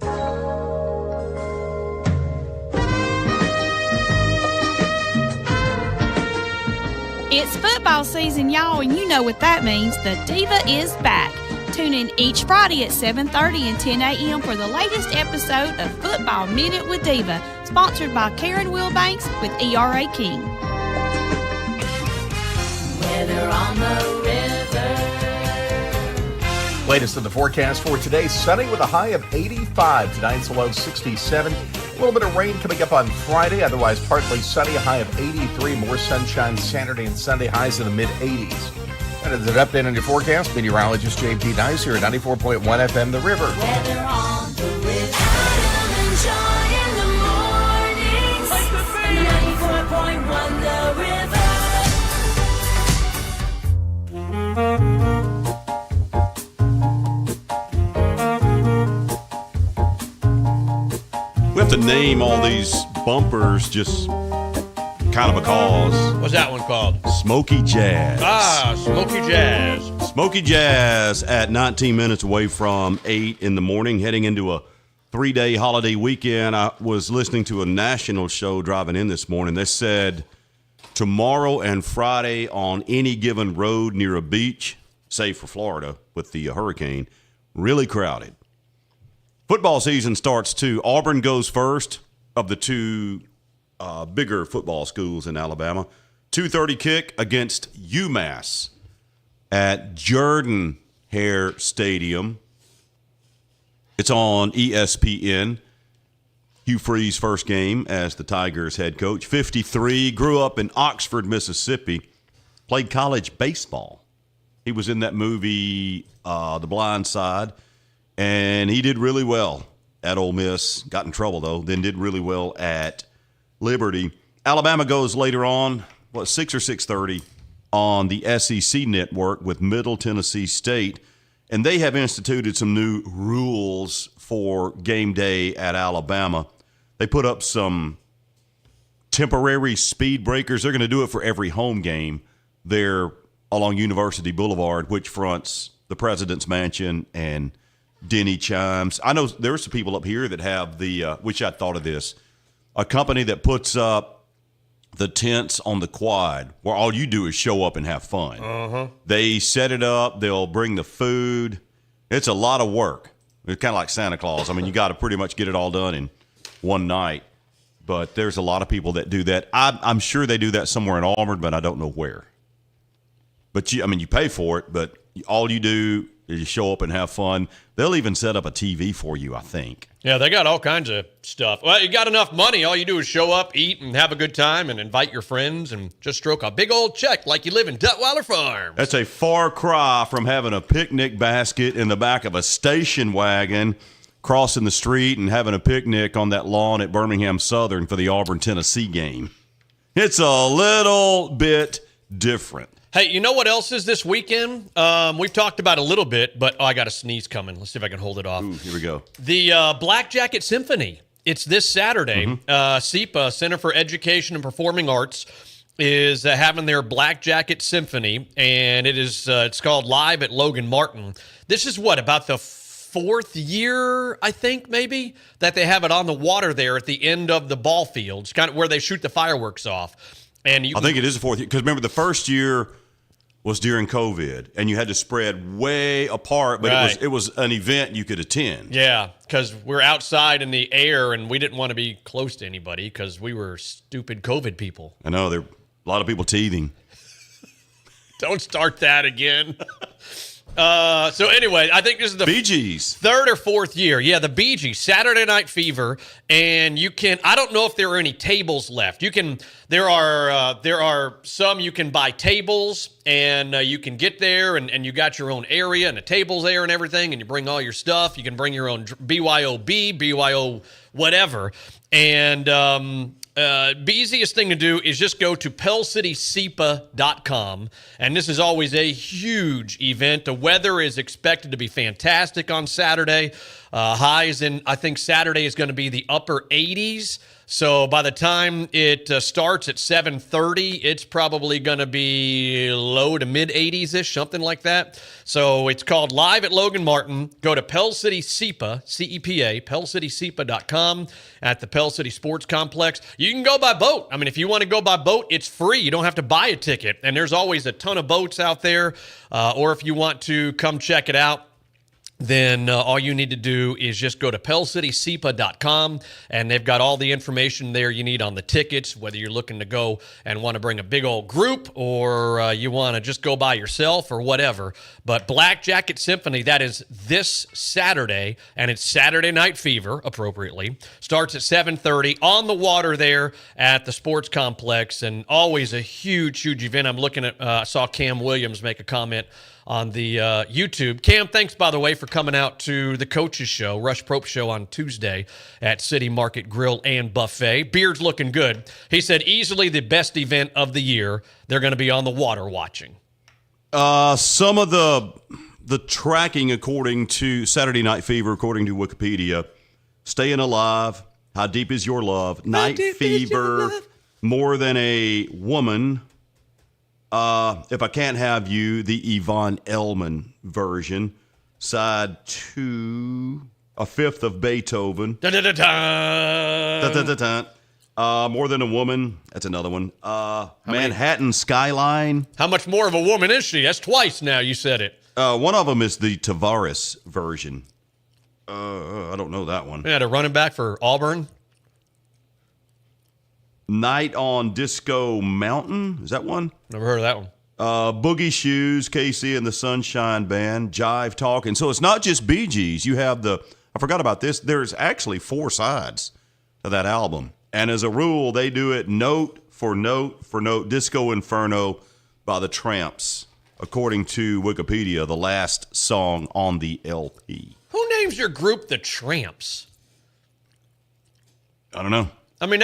S17: It's football season, y'all, and you know what that means. The Diva is back. Tune in each Friday at 7:30 and 10 a.m. for the latest episode of Football Minute with Diva, sponsored by Karen Wilbanks with ERA King.
S11: Weather on the river.
S5: Latest in the forecast for today, sunny with a high of 85. Tonight's low 67. A little bit of rain coming up on Friday, otherwise partly sunny, a high of 83. More sunshine Saturday and Sunday, highs in the mid-80s. That is an update on your forecast. Meteorologist J.P. Dice here at 94.1 FM The River.
S11: Weather on the river. Adam and John in the mornings. 94.1 The
S8: We have to name all these bumpers just kind of because.
S9: What's that one called?
S8: Smoky Jazz.
S9: Ah, Smoky Jazz.
S8: Smoky Jazz at 19 minutes away from 8 in the morning, heading into a 3-day holiday weekend. I was listening to a national show driving in this morning. They said tomorrow and Friday on any given road near a beach, save for Florida with the hurricane, really crowded. Football season starts too. Auburn goes first of the two bigger football schools in Alabama. 2:30 kick against UMass at Jordan-Hare Stadium. It's on ESPN. Hugh Freeze's first game as the Tigers head coach. 53, grew up in Oxford, Mississippi. Played college baseball. He was in that movie, The Blind Side. And he did really well at Ole Miss. Got in trouble, though. Then did really well at Liberty. Alabama goes later on, 6 or 6:30 on the SEC network with Middle Tennessee State. And they have instituted some new rules for game day at Alabama. They put up some temporary speed breakers. They're going to do it for every home game there along University Boulevard, which fronts the President's Mansion and Denny Chimes. I know there are some people up here that have which I thought of this, a company that puts up the tents on the quad where all you do is show up and have fun.
S9: Uh-huh.
S8: They set it up. They'll bring the food. It's a lot of work. It's kind of like Santa Claus. I mean, you got to pretty much get it all done in one night. But there's a lot of people that do that. I'm sure they do that somewhere in Auburn, but I don't know where. But you pay for it, but all you do is you show up and have fun. They'll even set up a TV for you, I think.
S9: Yeah, they got all kinds of stuff. Well, you got enough money. All you do is show up, eat, and have a good time, and invite your friends, and just stroke a big old check like you live in Duttweiler Farms.
S8: That's a far cry from having a picnic basket in the back of a station wagon, crossing the street and having a picnic on that lawn at Birmingham Southern for the Auburn-Tennessee game. It's a little bit different.
S9: Hey, you know what else is this weekend? We've talked about it a little bit, but I got a sneeze coming. Let's see if I can hold it off.
S8: Ooh, here we go.
S9: The Black Jacket Symphony. It's this Saturday. SEPA, Center for Education and Performing Arts, is having their Black Jacket Symphony, and it's called Live at Logan Martin. This is about the fourth year, I think, maybe, that they have it on the water there at the end of the ball field. It's kind of where they shoot the fireworks off. And I
S8: think it is the fourth year, because remember the first year was during COVID, and you had to spread way apart, but it was an event you could attend.
S9: Yeah, because we're outside in the air, and we didn't want to be close to anybody because we were stupid COVID people.
S8: I know, there are a lot of people teething.
S9: Don't start that again. So anyway, I think this is the
S8: Bee Gees.
S9: Third or fourth year. Yeah, the Bee Gees, Saturday Night Fever. And you can, I don't know if there are any tables left. There are some you can buy tables, and you can get there, and you got your own area, and the table's there and everything, and you bring all your stuff. You can bring your own BYOB, BYO whatever. And the easiest thing to do is just go to PellCitySEPA.com, and this is always a huge event. The weather is expected to be fantastic on Saturday. Highs in, I think Saturday is going to be the upper 80s. So by the time it starts at 7:30, it's probably going to be low to mid 80s-ish, something like that. So it's called Live at Logan Martin. Go to Pell City SEPA, C-E-P-A, PellCitySEPA.com at the Pell City Sports Complex. You can go by boat. I mean, if you want to go by boat, it's free. You don't have to buy a ticket. And there's always a ton of boats out there. Or if you want to come check it out, then all you need to do is just go to PellCitySEPA.com, and they've got all the information there you need on the tickets, whether you're looking to go and want to bring a big old group, or you want to just go by yourself or whatever. But Black Jacket Symphony, that is this Saturday, and it's Saturday Night Fever, appropriately. Starts at 7:30 on the water there at the sports complex, and always a huge, huge event. I'm looking at, I saw Cam Williams make a comment on the YouTube. Cam, thanks, by the way, for coming out to the Coaches Show, Rush Prope Show on Tuesday at City Market Grill and Buffet. Beard's looking good. He said easily the best event of the year. They're going to be on the water watching.
S8: Some of the tracking, according to Saturday Night Fever, according to Wikipedia, Staying Alive, How Deep Is Your Love, Night Fever, More Than a Woman, If I Can't Have You, the Yvonne Elliman version. Side 2, A Fifth of Beethoven. More Than a Woman. That's another one. Manhattan Skyline.
S9: How much more of a woman is she? That's twice now you said it.
S8: One of them is the Tavares version. I don't know that one.
S9: Yeah, the running back for Auburn.
S8: Night on Disco Mountain. Is that one?
S9: Never heard of that one.
S8: Boogie Shoes, Casey and the Sunshine Band, Jive Talk. And so it's not just Bee Gees. You have I forgot about this, there's actually 4 sides of that album. And as a rule, they do it note for note for note. Disco Inferno by the Tramps, according to Wikipedia, the last song on the LP.
S9: Who names your group the Tramps?
S8: I don't know.
S9: I mean,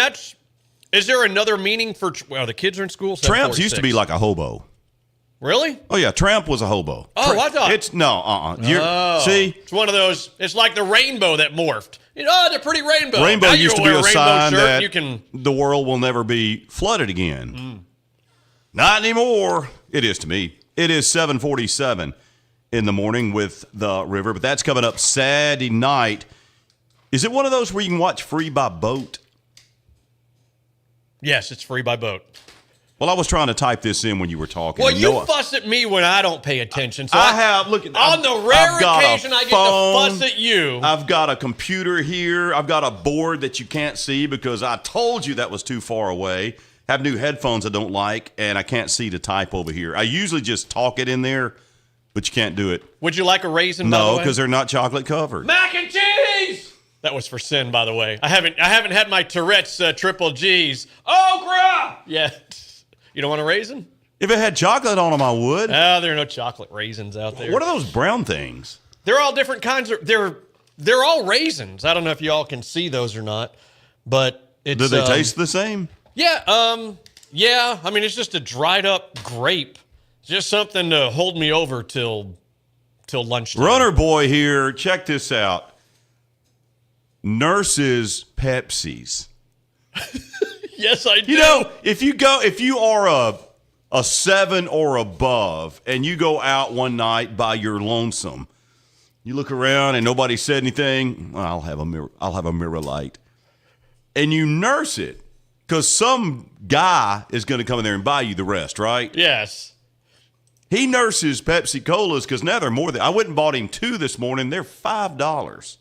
S9: is there another meaning for, well, the kids are in school?
S8: Tramps used to be like a hobo.
S9: Really?
S8: Oh, yeah. Tramp was a hobo.
S9: Oh, I thought.
S8: See?
S9: It's one of those, it's like the rainbow that morphed. They're pretty rainbow.
S8: Rainbow
S9: now
S8: used to be a sign that
S9: you can...
S8: the world will never be flooded again. Not anymore. It is to me. It is 7:47 in the morning with the river, but that's coming up Saturday night. Is it one of those where you can watch free by boat?
S9: Yes, it's free by boat.
S8: Well, I was trying to type this in when you were talking.
S9: Well, you fuss at me when I don't pay attention. So
S8: I have. Look,
S9: on the rare occasion I get to fuss at you.
S8: I've got a computer here. I've got a board that you can't see because I told you that was too far away. Have new headphones I don't like, and I can't see to type over here. I usually just talk it in there, but you can't do it.
S9: Would you like a raisin? By the
S8: No,
S9: way?
S8: because they're not chocolate covered.
S9: Mac and cheese. That was for Sin, by the way. I haven't had my Tourette's triple G's. Okra. Yeah. You don't want a raisin?
S8: If it had chocolate on them, I would.
S9: There are no chocolate raisins out there.
S8: What are those brown things?
S9: They're all different kinds of. They're all raisins. I don't know if y'all can see those or not, but it's.
S8: Do they taste the same?
S9: Yeah. Yeah. I mean, it's just a dried up grape. It's just something to hold me over till lunchtime.
S8: Runner boy here. Check this out. Nurses Pepsis.
S9: Yes, I do.
S8: You know, if you are a 7 or above, and you go out one night by your lonesome, you look around and nobody said anything. Well, I'll have a mirror light, and you nurse it because some guy is going to come in there and buy you the rest, right?
S9: Yes.
S8: He nurses Pepsi Colas because now they're more than. I went and bought him 2 this morning. They're $5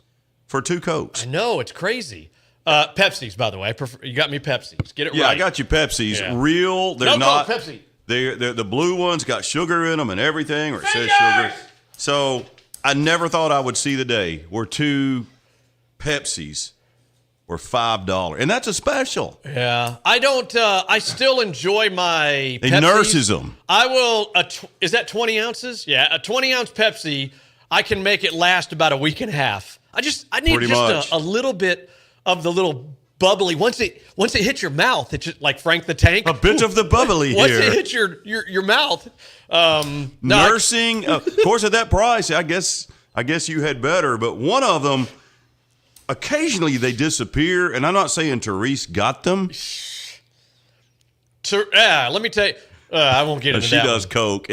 S8: for 2 Cokes.
S9: I know, it's crazy. Pepsi's, by the way. You got me Pepsi's. Get it right.
S8: Yeah, I got you Pepsi's.
S9: Yeah.
S8: Real. They're not.
S9: Pepsi.
S8: They're the blue ones got sugar in them and everything, or it says sugar. So I never thought I would see the day where 2 Pepsi's were $5, and that's a special.
S9: Yeah, I don't. I still enjoy my.
S8: He
S9: Pepsis.
S8: nurses them.
S9: I will. Is that 20 ounces? Yeah, a 20-ounce Pepsi. I can make it last about a week and a half. I need
S8: Pretty
S9: just a little bit of the little bubbly. Once it hits your mouth, it's just like Frank the Tank.
S8: A bit of the bubbly
S9: Once
S8: here.
S9: it hits your mouth.
S8: Nursing, of course, at that price, I guess you had better. But one of them, occasionally they disappear, and I'm not saying Therese got them.
S9: Let me tell you, I won't get into
S8: She
S9: that.
S8: does
S9: one.
S8: Coke.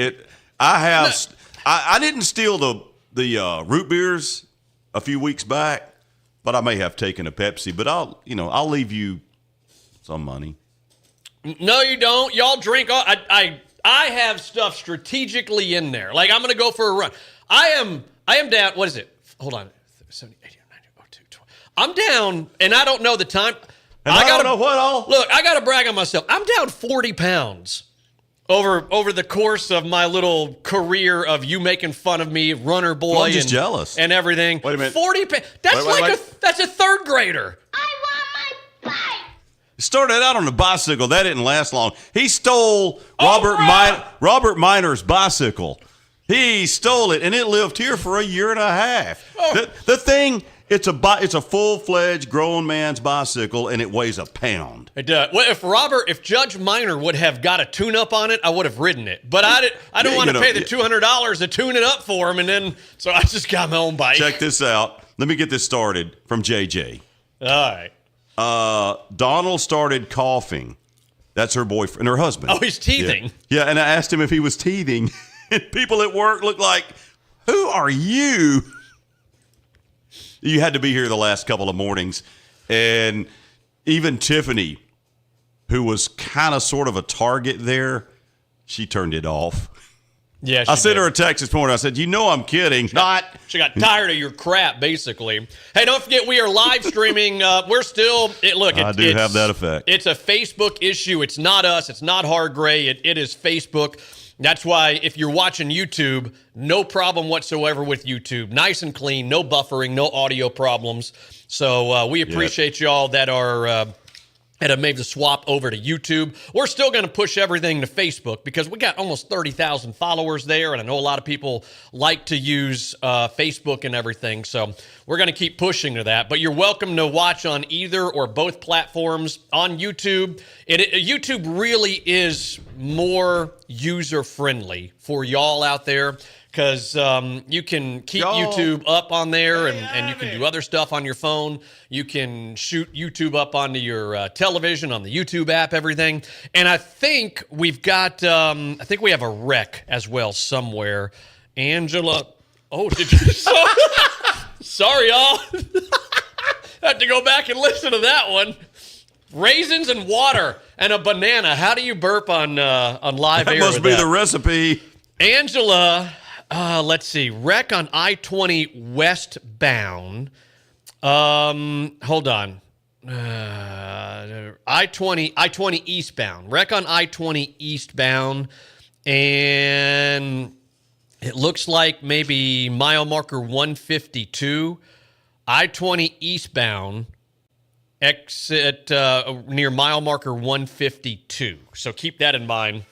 S8: I didn't steal the root beers a few weeks back. But I may have taken a Pepsi. But I'll leave you some money.
S9: No, you don't. Y'all drink. I have stuff strategically in there. Like I'm going to go for a run. I am down. What is it? Hold on. 70, 80, 90, 02, 12. I'm down, and I don't know the time.
S8: And I don't know what all.
S9: Look, I got to brag on myself. I'm down 40 pounds over the course of my little career of you making fun of me, runner boy.
S8: Well, I'm just jealous.
S9: And everything.
S8: Wait a minute.
S9: 40 pounds. That's that's a third grader.
S8: Started out on a bicycle. That didn't last long. He stole Robert Miner's bicycle. He stole it, and it lived here for a year and a half.
S9: Oh.
S8: The thing, it's a full-fledged grown man's bicycle, and it weighs a pound.
S9: It does. Well, if Judge Miner would have got a tune-up on it, I would have ridden it. But I don't want to pay the $200 to tune it up for him, and then so I just got my own bike.
S8: Check this out. Let me get this started from JJ.
S9: All right.
S8: Donald started coughing. That's her boyfriend, her husband.
S9: Oh, he's teething.
S8: Yeah, and I asked him if he was teething. And people at work looked like, who are you? You had to be here the last couple of mornings. And even Tiffany, who was kind of sort of a target there, she turned it off.
S9: Yeah,
S8: I sent her a text this morning. I said, I'm kidding.
S9: She got tired of your crap, basically. Hey, don't forget, we are live streaming. We're still,
S8: I do have that effect.
S9: It's a Facebook issue. It's not us. It's not Hard Gray. It is Facebook. That's why if you're watching YouTube, no problem whatsoever with YouTube. Nice and clean, no buffering, no audio problems. So we appreciate y'all that have made the swap over to YouTube. We're still going to push everything to Facebook because we got almost 30,000 followers there, and I know a lot of people like to use Facebook and everything. So we're going to keep pushing to that. But you're welcome to watch on either or both platforms. On YouTube, YouTube really is more user-friendly for y'all out there because you can keep YouTube up on there and you can do other stuff on your phone. You can shoot YouTube up onto your television, on the YouTube app, everything. And I think we've got, we have a rec as well somewhere. Angela, did you? Sorry, y'all. Have to go back and listen to that one. Raisins and water and a banana. How do you burp on live
S8: That
S9: air?
S8: must be the recipe.
S9: Angela, let's see. Wreck on I-20 westbound. Hold on. I-20 eastbound. Wreck on I-20 eastbound. And it looks like maybe mile marker 152. I-20 eastbound. Exit near mile marker 152. So keep that in mind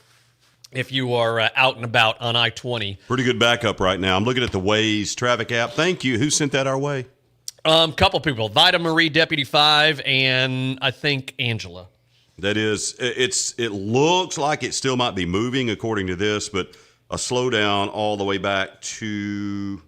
S9: if you are out and about on I-20.
S8: Pretty good backup right now. I'm looking at the Waze traffic app. Thank you. Who sent that our way?
S9: Couple people. Vida Marie, Deputy 5, and I think Angela.
S8: That is, it looks like it still might be moving according to this, but a slowdown all the way back to...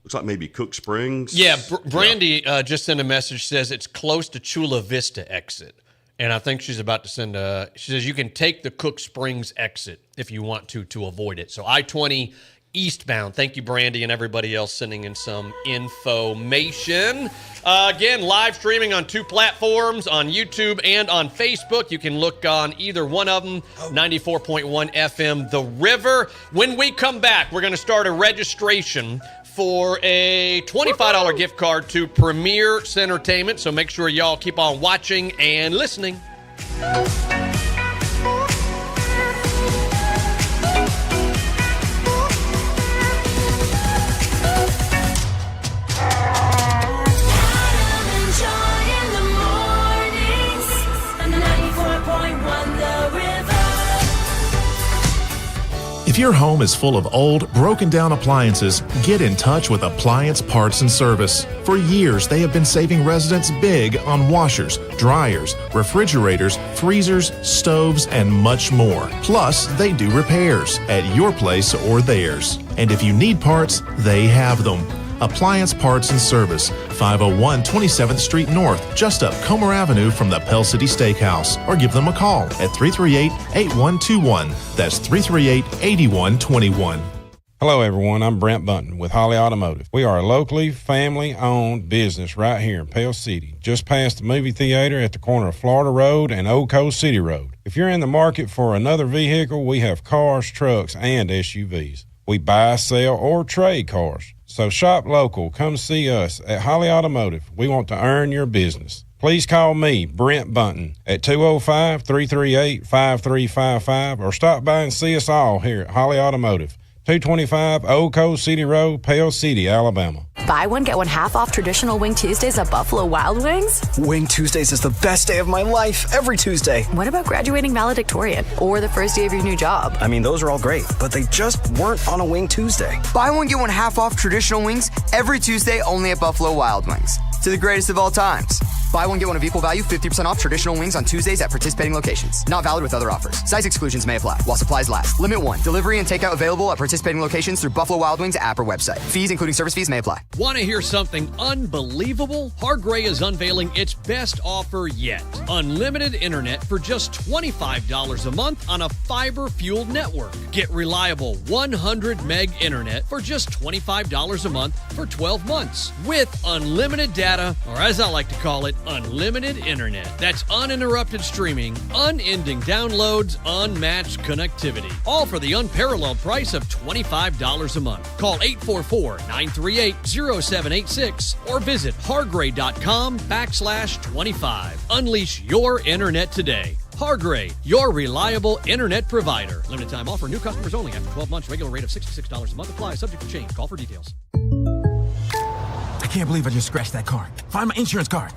S8: Looks like maybe Cook Springs.
S9: Yeah, Brandy just sent a message, says it's close to Chula Vista exit. And I think she's about to send she says you can take the Cook Springs exit if you want to avoid it. So I-20 eastbound. Thank you, Brandy, and everybody else sending in some information. Again, live streaming on 2 platforms, on YouTube and on Facebook. You can look on either one of them, 94.1 FM The River. When we come back, we're going to start a registration for a $25 gift card to Premiere Cinertainment. So make sure y'all keep on watching and listening.
S18: If your home is full of old, broken down appliances, get in touch with Appliance Parts and Service. For years, they have been saving residents big on washers, dryers, refrigerators, freezers, stoves, and much more. Plus, they do repairs at your place or theirs. And if you need parts, they have them. Appliance Parts and Service, 501 27th Street North, just up Comer Avenue from the Pell City Steakhouse. Or give them a call at 338-8121. That's 338-8121.
S19: Hello, everyone. I'm Brent Bunton with Holly Automotive. We are a locally family-owned business right here in Pell City, just past the movie theater at the corner of Florida Road and Old Coast City Road. If you're in the market for another vehicle, we have cars, trucks, and SUVs. We buy, sell, or trade cars. So shop local. Come see us at Holly Automotive. We want to earn your business. Please call me, Brent Bunton, at 205-338-5355 or stop by and see us all here at Holly Automotive, 225 Old Coast City Road, Pell City, Alabama.
S20: Buy one, get one half off traditional Wing Tuesdays at Buffalo Wild Wings?
S21: Wing Tuesdays is the best day of my life, every Tuesday.
S20: What about graduating valedictorian or the first day of your new job?
S21: I mean, those are all great, but they just weren't on a Wing Tuesday.
S22: Buy one, get one half off traditional wings every Tuesday only at Buffalo Wild Wings. To the greatest of all times. Buy one, get one of equal value, 50% off traditional wings on Tuesdays at participating locations. Not valid with other offers. Size exclusions may apply while supplies last. Limit 1. Delivery and takeout available at participating locations through Buffalo Wild Wings app or website. Fees, including service fees, may apply.
S15: Want to hear something unbelievable? Hargray is unveiling its best offer yet. Unlimited internet for just $25 a month on a fiber-fueled network. Get reliable 100 meg internet for just $25 a month for 12 months. With unlimited data, or as I like to call it, unlimited internet. That's uninterrupted streaming, unending downloads, unmatched connectivity. All for the unparalleled price of $25 a month. Call 844-938-0786 or visit hargray.com/25. Unleash your internet today. Hargray, your reliable internet provider. Limited time offer. New customers only after 12 months. Regular rate of $66 a month applies. Subject to change. Call for details.
S23: I can't believe I just scratched that card. Find my insurance card.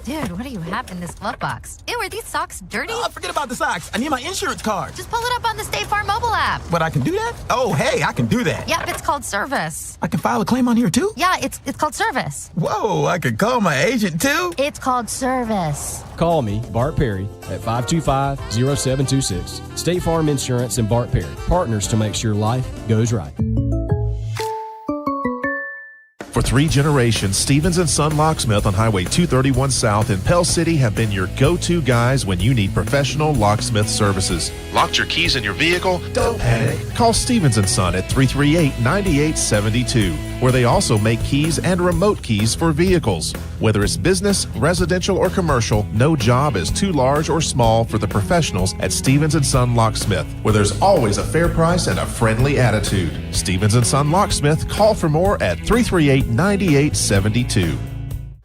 S24: Dude, what do you have in this glove box? Ew, are these socks dirty?
S23: Forget about the socks. I need my insurance card.
S24: Just pull it up on the State Farm mobile app.
S23: But I can do that? Oh, hey, I can do that.
S24: Yep, it's called service.
S23: I can file a claim on here, too?
S24: Yeah, it's called service.
S23: Whoa, I can call my agent, too?
S24: It's called service.
S25: Call me, Bart Perry, at 525-0726. State Farm Insurance and Bart Perry. Partners to make sure life goes right.
S18: For 3 generations, Stevens & Son Locksmith on Highway 231 South in Pell City have been your go-to guys when you need professional locksmith services. Locked your keys in your vehicle? Don't panic. Call Stevens & Son at 338-9872, where they also make keys and remote keys for vehicles. Whether it's business, residential, or commercial, no job is too large or small for the professionals at Stevens & Son Locksmith, where there's always a fair price and a friendly attitude. Stevens & Son Locksmith. Call for more at 338-9872.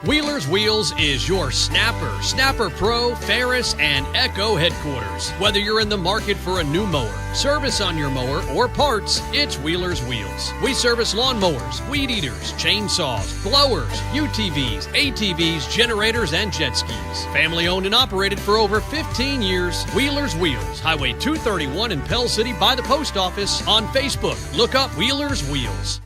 S15: Wheeler's Wheels is your Snapper Pro, Ferris, and Echo headquarters. Whether you're in the market for a new mower, service on your mower, or parts, it's Wheeler's Wheels. We service lawnmowers, weed eaters, chainsaws, blowers, UTVs, ATVs, generators, and jet skis. Family owned and operated for over 15 years. Wheeler's Wheels, Highway 231 in Pell City by the post office. On Facebook, look up Wheeler's Wheels.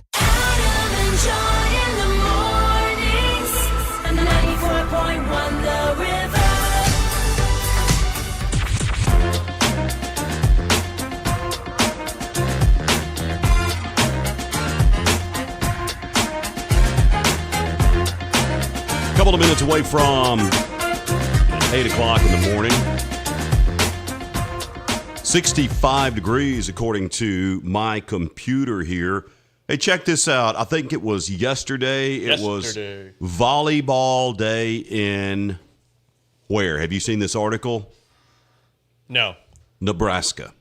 S8: Couple of minutes away from 8 o'clock in the morning. 65 degrees according to my computer here. Hey, check this out. I think it was yesterday. It was volleyball day in where? Have you seen this article?
S9: No.
S8: Nebraska.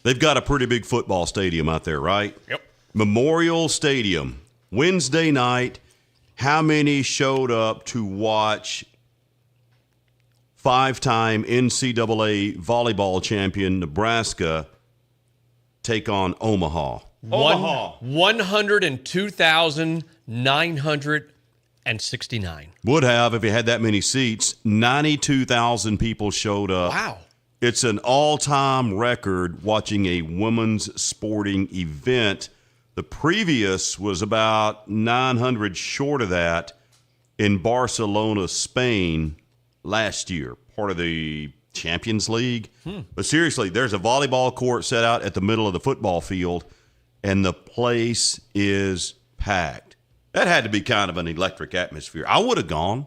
S8: They've got a pretty big football stadium out there, right?
S9: Yep.
S8: Memorial Stadium. Wednesday night, how many showed up to watch five-time NCAA volleyball champion Nebraska take on Omaha?
S9: 102,969.
S8: Would have if you had that many seats. 92,000 people showed up.
S9: Wow.
S8: It's an all-time record watching a women's sporting event. The previous was about 900 short of that in Barcelona, Spain last year, part of the Champions League. But seriously, there's a volleyball court set out at the middle of the football field, and the place is packed. That had to be kind of an electric atmosphere. I would have gone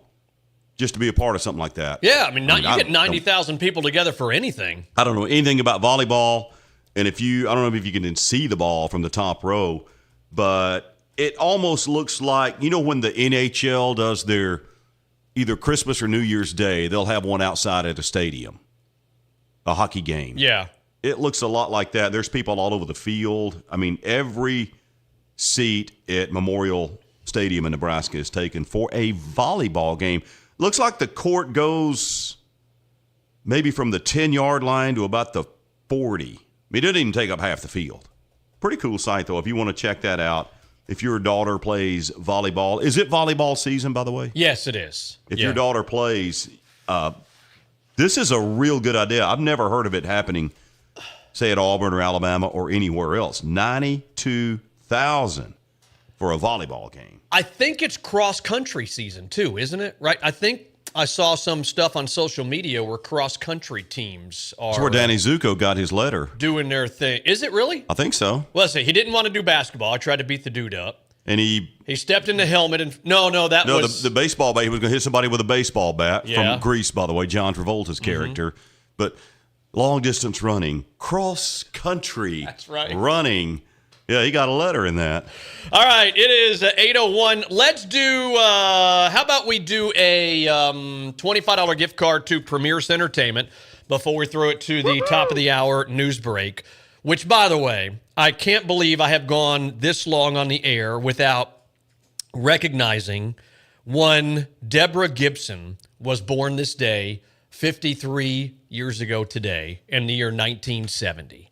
S8: just to be a part of something like that.
S9: Yeah, I mean, you get 90,000 people together for anything.
S8: I don't know anything about volleyball, and I don't know if you can see the ball from the top row, but it almost looks like, you know, when the NHL does their either Christmas or New Year's Day, they'll have one outside at a stadium, a hockey game.
S9: Yeah.
S8: It looks a lot like that. There's people all over the field. I mean, every seat at Memorial Stadium in Nebraska is taken for a volleyball game. Looks like the court goes maybe from the 10-yard line to about the 40. I mean, it doesn't even take up half the field. Pretty cool sight, though, if you want to check that out. If your daughter plays volleyball. Is it volleyball season, by the way?
S9: Yes, it is.
S8: If your daughter plays, this is a real good idea. I've never heard of it happening, say, at Auburn or Alabama or anywhere else. 92,000 for a volleyball game.
S9: I think it's cross-country season, too, isn't it? Right? I think I saw some stuff on social media where cross-country teams are...
S8: That's where Danny Zuko got his letter.
S9: Doing their thing. Is it really?
S8: I think so.
S9: Well, let's see. He didn't want to do basketball. I tried to beat the dude up.
S8: And he
S9: stepped in the helmet and... No, that was...
S8: the baseball bat. He was going to hit somebody with a baseball bat.
S9: Yeah.
S8: From Grease, by the way, John Travolta's character. But long-distance running, cross-country
S9: That's right.
S8: running... Yeah, he got a letter in that.
S9: All right, it is 8:01. Let's do, how about we do a $25 gift card to Premiere Cinertainment before we throw it to the top of the hour news break, which, by the way, I can't believe I have gone this long on the air without recognizing one Deborah Gibson was born this day 53 years ago today in the year 1970.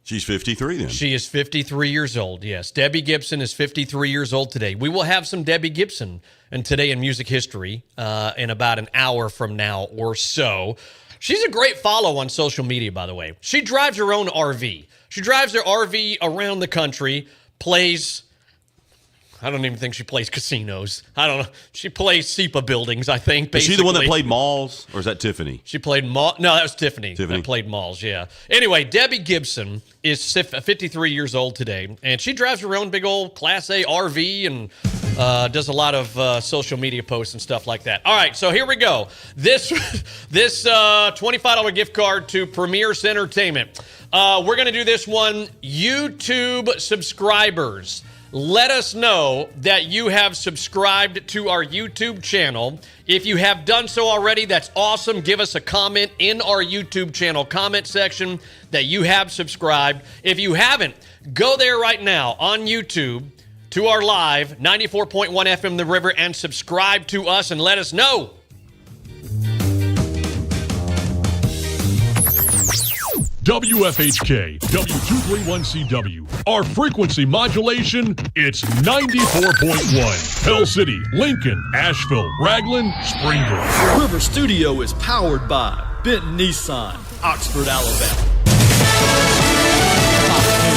S8: She's 53 then.
S9: She is 53 years old, yes. Debbie Gibson is 53 years old today. We will have some Debbie Gibson Today in Music History in about an hour from now or so. She's a great follow on social media, by the way. She drives her own RV. She drives her RV around the country, plays, I don't even think she plays casinos. I don't know. She plays SEPA buildings, I think,
S8: Is
S9: basically.
S8: she the one that played malls, or is that Tiffany?
S9: She played mall. No, that was Tiffany.
S8: Tiffany
S9: that played malls. Yeah. Anyway, Debbie Gibson is 53 years old today, and she drives her own big old Class A RV and does a lot of social media posts and stuff like that. All right, so here we go. This $25 gift card to Premiere Cinertainment. We're going to do this one. YouTube subscribers, let us know that you have subscribed to our YouTube channel. If you have done so already, that's awesome. Give us a comment in our YouTube channel comment section that you have subscribed. If you haven't, go there right now on YouTube to our live 94.1 FM The River and subscribe to us and let us know.
S1: WFHK, W231CW. Our frequency modulation, it's 94.1. Pell City, Lincoln, Asheville, Raglan, Springville.
S2: The River Studio is powered by Benton Nissan, Oxford, Alabama.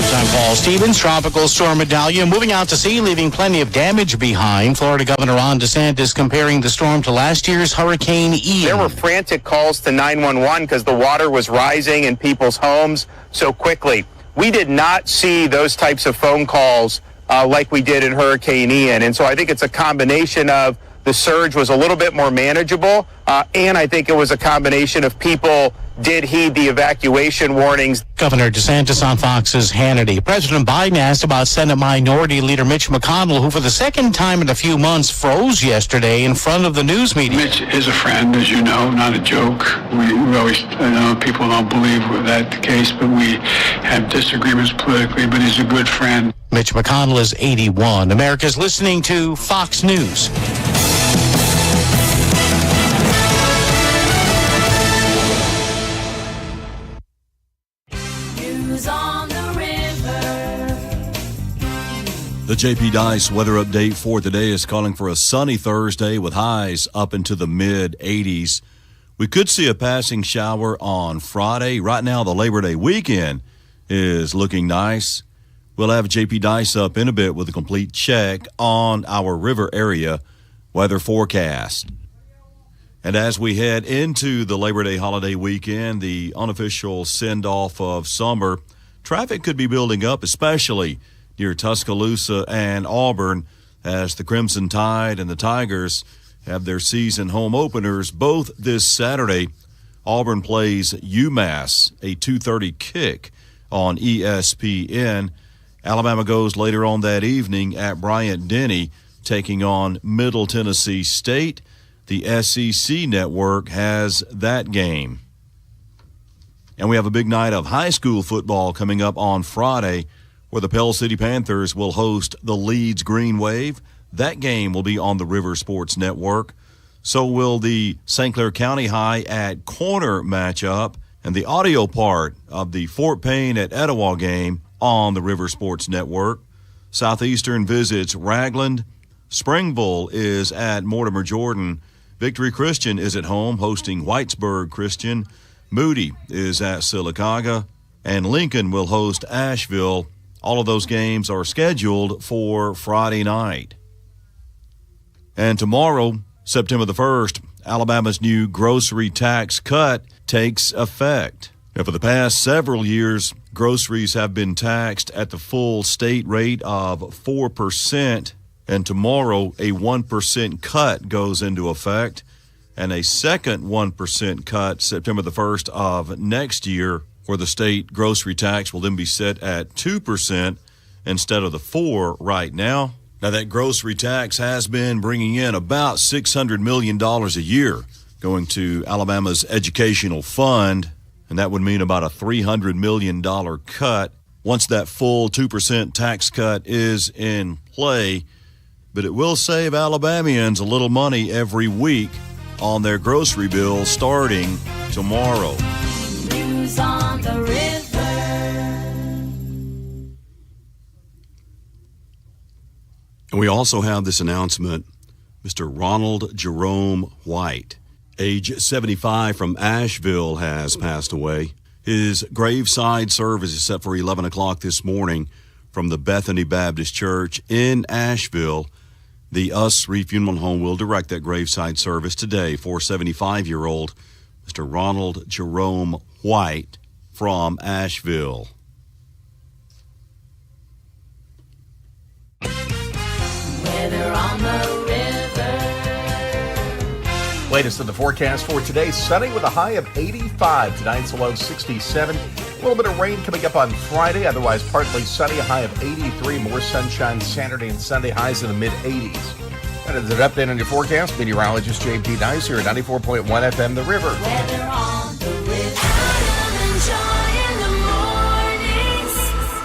S3: I'm Paul Stevens. Tropical storm Idalia moving out to sea, leaving plenty of damage behind. Florida Governor Ron DeSantis comparing the storm to last year's Hurricane Ian.
S4: There were frantic calls to 911 because the water was rising in people's homes so quickly. We did not see those types of phone calls like we did in Hurricane Ian. And so I think it's a combination of the surge was a little bit more manageable, and I think it was a combination of people did heed the evacuation warnings.
S3: Governor DeSantis on Fox's Hannity. President Biden asked about Senate Minority Leader Mitch McConnell, who for the second time in a few months froze yesterday in front of the news media.
S7: Mitch is a friend, as you know, not a joke. We always, I know people don't believe that's the case, but we have disagreements politically, but he's a good friend.
S3: Mitch McConnell is 81. America's listening to Fox News.
S6: The JP Dice weather update for today is calling for a sunny Thursday with highs up into the mid-80s. We could see a passing shower on Friday. Right now, the Labor Day weekend is looking nice. We'll have JP Dice up in a bit with a complete check on our river area weather forecast. And as we head into the Labor Day holiday weekend, the unofficial send-off of summer, traffic could be building up, especially near Tuscaloosa and Auburn, as the Crimson Tide and the Tigers have their season home openers both this Saturday. Auburn plays UMass, a 2:30 kick on ESPN. Alabama goes later on that evening at Bryant-Denny, taking on Middle Tennessee State. The SEC network has that game. And we have a big night of high school football coming up on Friday, where the Pell City Panthers will host the Leeds Green Wave. That game will be on the River Sports Network. So will the St. Clair County High at Corner matchup and the audio part of the Fort Payne at Etowah game on the River Sports Network. Southeastern visits Ragland. Springville is at Mortimer Jordan. Victory Christian is at home hosting Whitesburg Christian. Moody is at Sylacauga. And Lincoln will host Asheville. All of those games are scheduled for Friday night. And tomorrow, September the 1st, Alabama's new grocery tax cut takes effect. Now, for the past several years, groceries have been taxed at the full state rate of 4%, and tomorrow a 1% cut goes into effect, and a second 1% cut September the 1st of next year, where the state grocery tax will then be set at 2% instead of the 4% right now. Now, that grocery tax has been bringing in about $600 million a year going to Alabama's educational fund, and that would mean about a $300 million cut once that full 2% tax cut is in play. But it will save Alabamians a little money every week on their grocery bill starting tomorrow.
S11: News on the river.
S8: And we also have this announcement. Mr. Ronald Jerome White, age 75, from Asheville, has passed away. His graveside service is set for 11 o'clock this morning
S6: from the Bethany Baptist Church in Asheville. The Us Reef Funeral Home will direct that graveside service today for 75-year-old Mr. Ronald Jerome White from Asheville.
S11: Weather on the river.
S5: Latest in the forecast for today, sunny with a high of 85. Tonight's low 67. A little bit of rain coming up on Friday, otherwise partly sunny, a high of 83. More sunshine Saturday and Sunday, highs in the mid-80s. That is an update on your forecast. Meteorologist JP Dice here at 94.1 FM The River.
S11: Weather on the river. Adam and Joy in the mornings.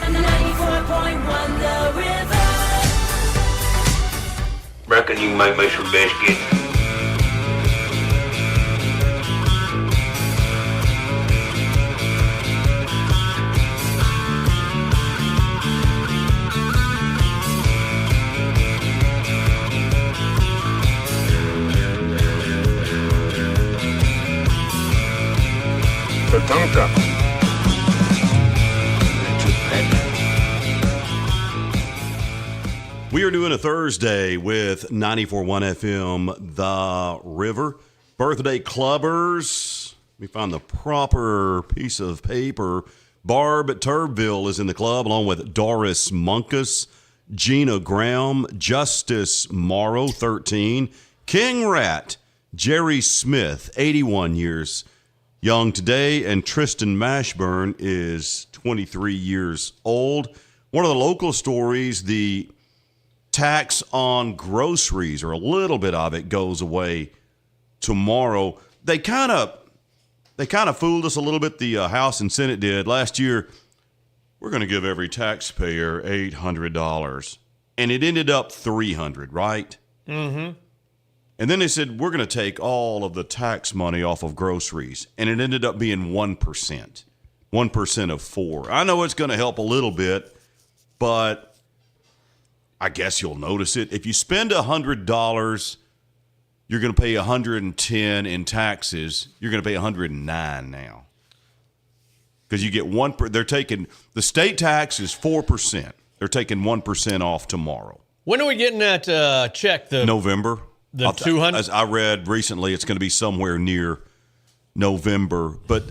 S11: And the 94.1 The River.
S10: Reckon you can make me some biscuits.
S6: Tatanka. We are doing a Thursday with 94.1 FM The River. Birthday clubbers. Let me find the proper piece of paper. Barb Turbeville is in the club along with Doris Munkus, Gina Graham, Justice Morrow, 13, King Rat, Jerry Smith, 81 years young today, and Tristan Mashburn is 23 years old. One of the local stories, the tax on groceries, or a little bit of it, goes away tomorrow. They kind of fooled us a little bit. The House and Senate did last year. We're going to give every taxpayer $800, and it ended up $300, right?
S9: Mm-hmm.
S6: And then they said, we're going to take all of the tax money off of groceries. And it ended up being 1%. 1% of 4. I know it's going to help a little bit, but I guess you'll notice it. If you spend $100, you're going to pay $110 in taxes. You're going to pay $109 now. Because you get they're taking, the state tax is 4%. They're taking 1% off tomorrow.
S9: When are we getting that check?
S6: November.
S9: The 200?
S6: As I read recently, it's going to be somewhere near November. But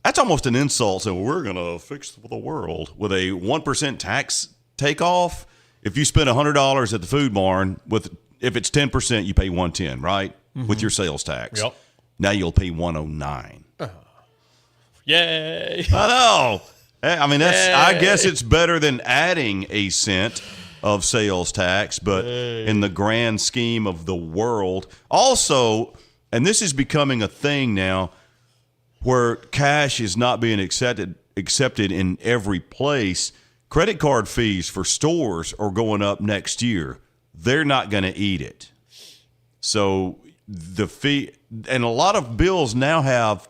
S6: that's almost an insult. So we're going to fix the world with a 1% tax takeoff. If you spend $100 at the food barn, if it's 10%, you pay $110, right? Mm-hmm. With your sales tax.
S9: Yep.
S6: Now you'll pay $109.
S9: Yay!
S6: I know. I mean, I guess it's better than adding a cent of sales tax, but in the grand scheme of the world. Also, and this is becoming a thing now, where cash is not being accepted in every place. Credit card fees for stores are going up next year. They're not going to eat it. So the fee, and a lot of bills now have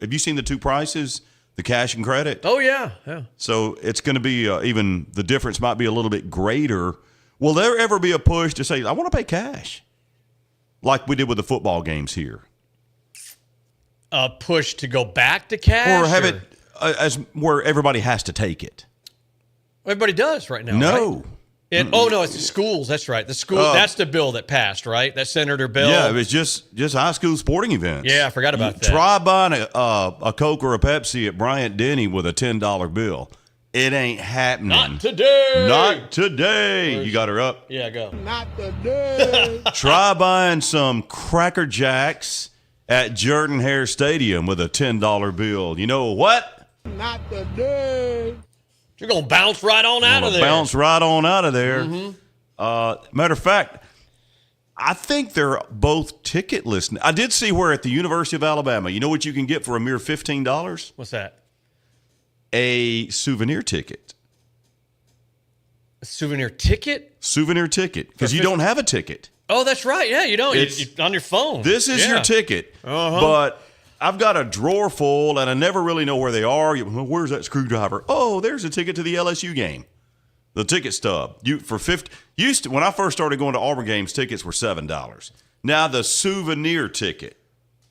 S6: have you seen the two prices? The cash and credit?
S9: Oh, yeah.
S6: So it's going to be even the difference might be a little bit greater. Will there ever be a push to say, I want to pay cash? Like we did with the football games here.
S9: A push to go back to cash?
S6: Or have it as where everybody has to take it?
S9: Everybody does right now,
S6: No.
S9: right? No, it's the schools. That's right. The school. That's the bill that passed, right? That Senator bill.
S6: Yeah, it was just high school sporting events.
S9: Yeah, I forgot about that.
S6: Try buying a Coke or a Pepsi at Bryant Denny with a $10 bill. It ain't happening.
S9: Not today.
S6: Not today. You got her up?
S9: Yeah, go.
S11: Not today.
S6: Try buying some Cracker Jacks at Jordan-Hare Stadium with a $10 bill. You know what?
S11: Not today.
S9: You're going to bounce right on out of there.
S6: Bounce right on out of there.
S9: Mm-hmm.
S6: Matter of fact, I think they're both ticketless. I did see where at the University of Alabama, you know what you can get for a mere $15?
S9: What's that?
S6: A souvenir ticket.
S9: A souvenir ticket?
S6: Souvenir ticket. Because you don't have a ticket.
S9: Oh, that's right. Yeah, you don't. It's on your phone.
S6: This is your ticket. But I've got a drawer full, and I never really know where they are. Where's that screwdriver? Oh, there's a ticket to the LSU game. The ticket stub. When I first started going to Auburn games, tickets were $7. Now the souvenir ticket,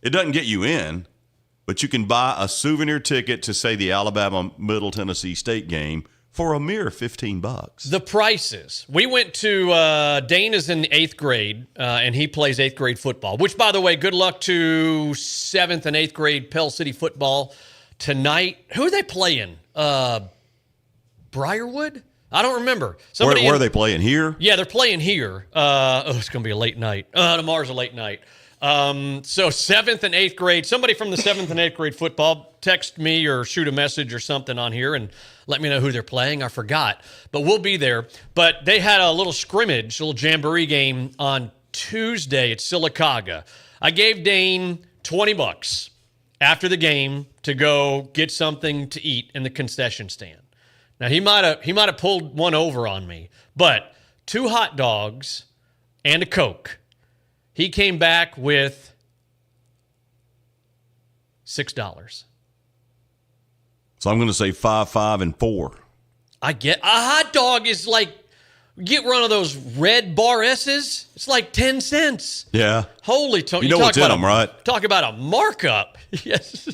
S6: it doesn't get you in, but you can buy a souvenir ticket to, say, the Alabama Middle Tennessee State game
S8: for a mere $15.
S9: The prices. We went to Dane is in 8th grade, and he plays 8th grade football, which, by the way, good luck to 7th and 8th grade Pell City football tonight. Who are they playing? Briarwood? I don't remember.
S8: Where are they playing? Here?
S9: Yeah, they're playing here. It's going to be a late night. Tomorrow's a late night. So 7th and 8th grade, somebody from the 7th and 8th grade football, text me or shoot a message or something on here and let me know who they're playing. I forgot, but we'll be there. But they had a little scrimmage, a little jamboree game on Tuesday at Sylacauga. I gave Dane $20 after the game to go get something to eat in the concession stand. Now he might have pulled one over on me, but 2 hot dogs and a Coke. He came back with $6.
S8: So I'm going to say 5, 5, and 4.
S9: I get a hot dog is like, get one of those red bar S's. It's like 10 cents.
S8: Yeah.
S9: Holy Tony.
S8: You know what's in them, right?
S9: Talk about a markup. Yes.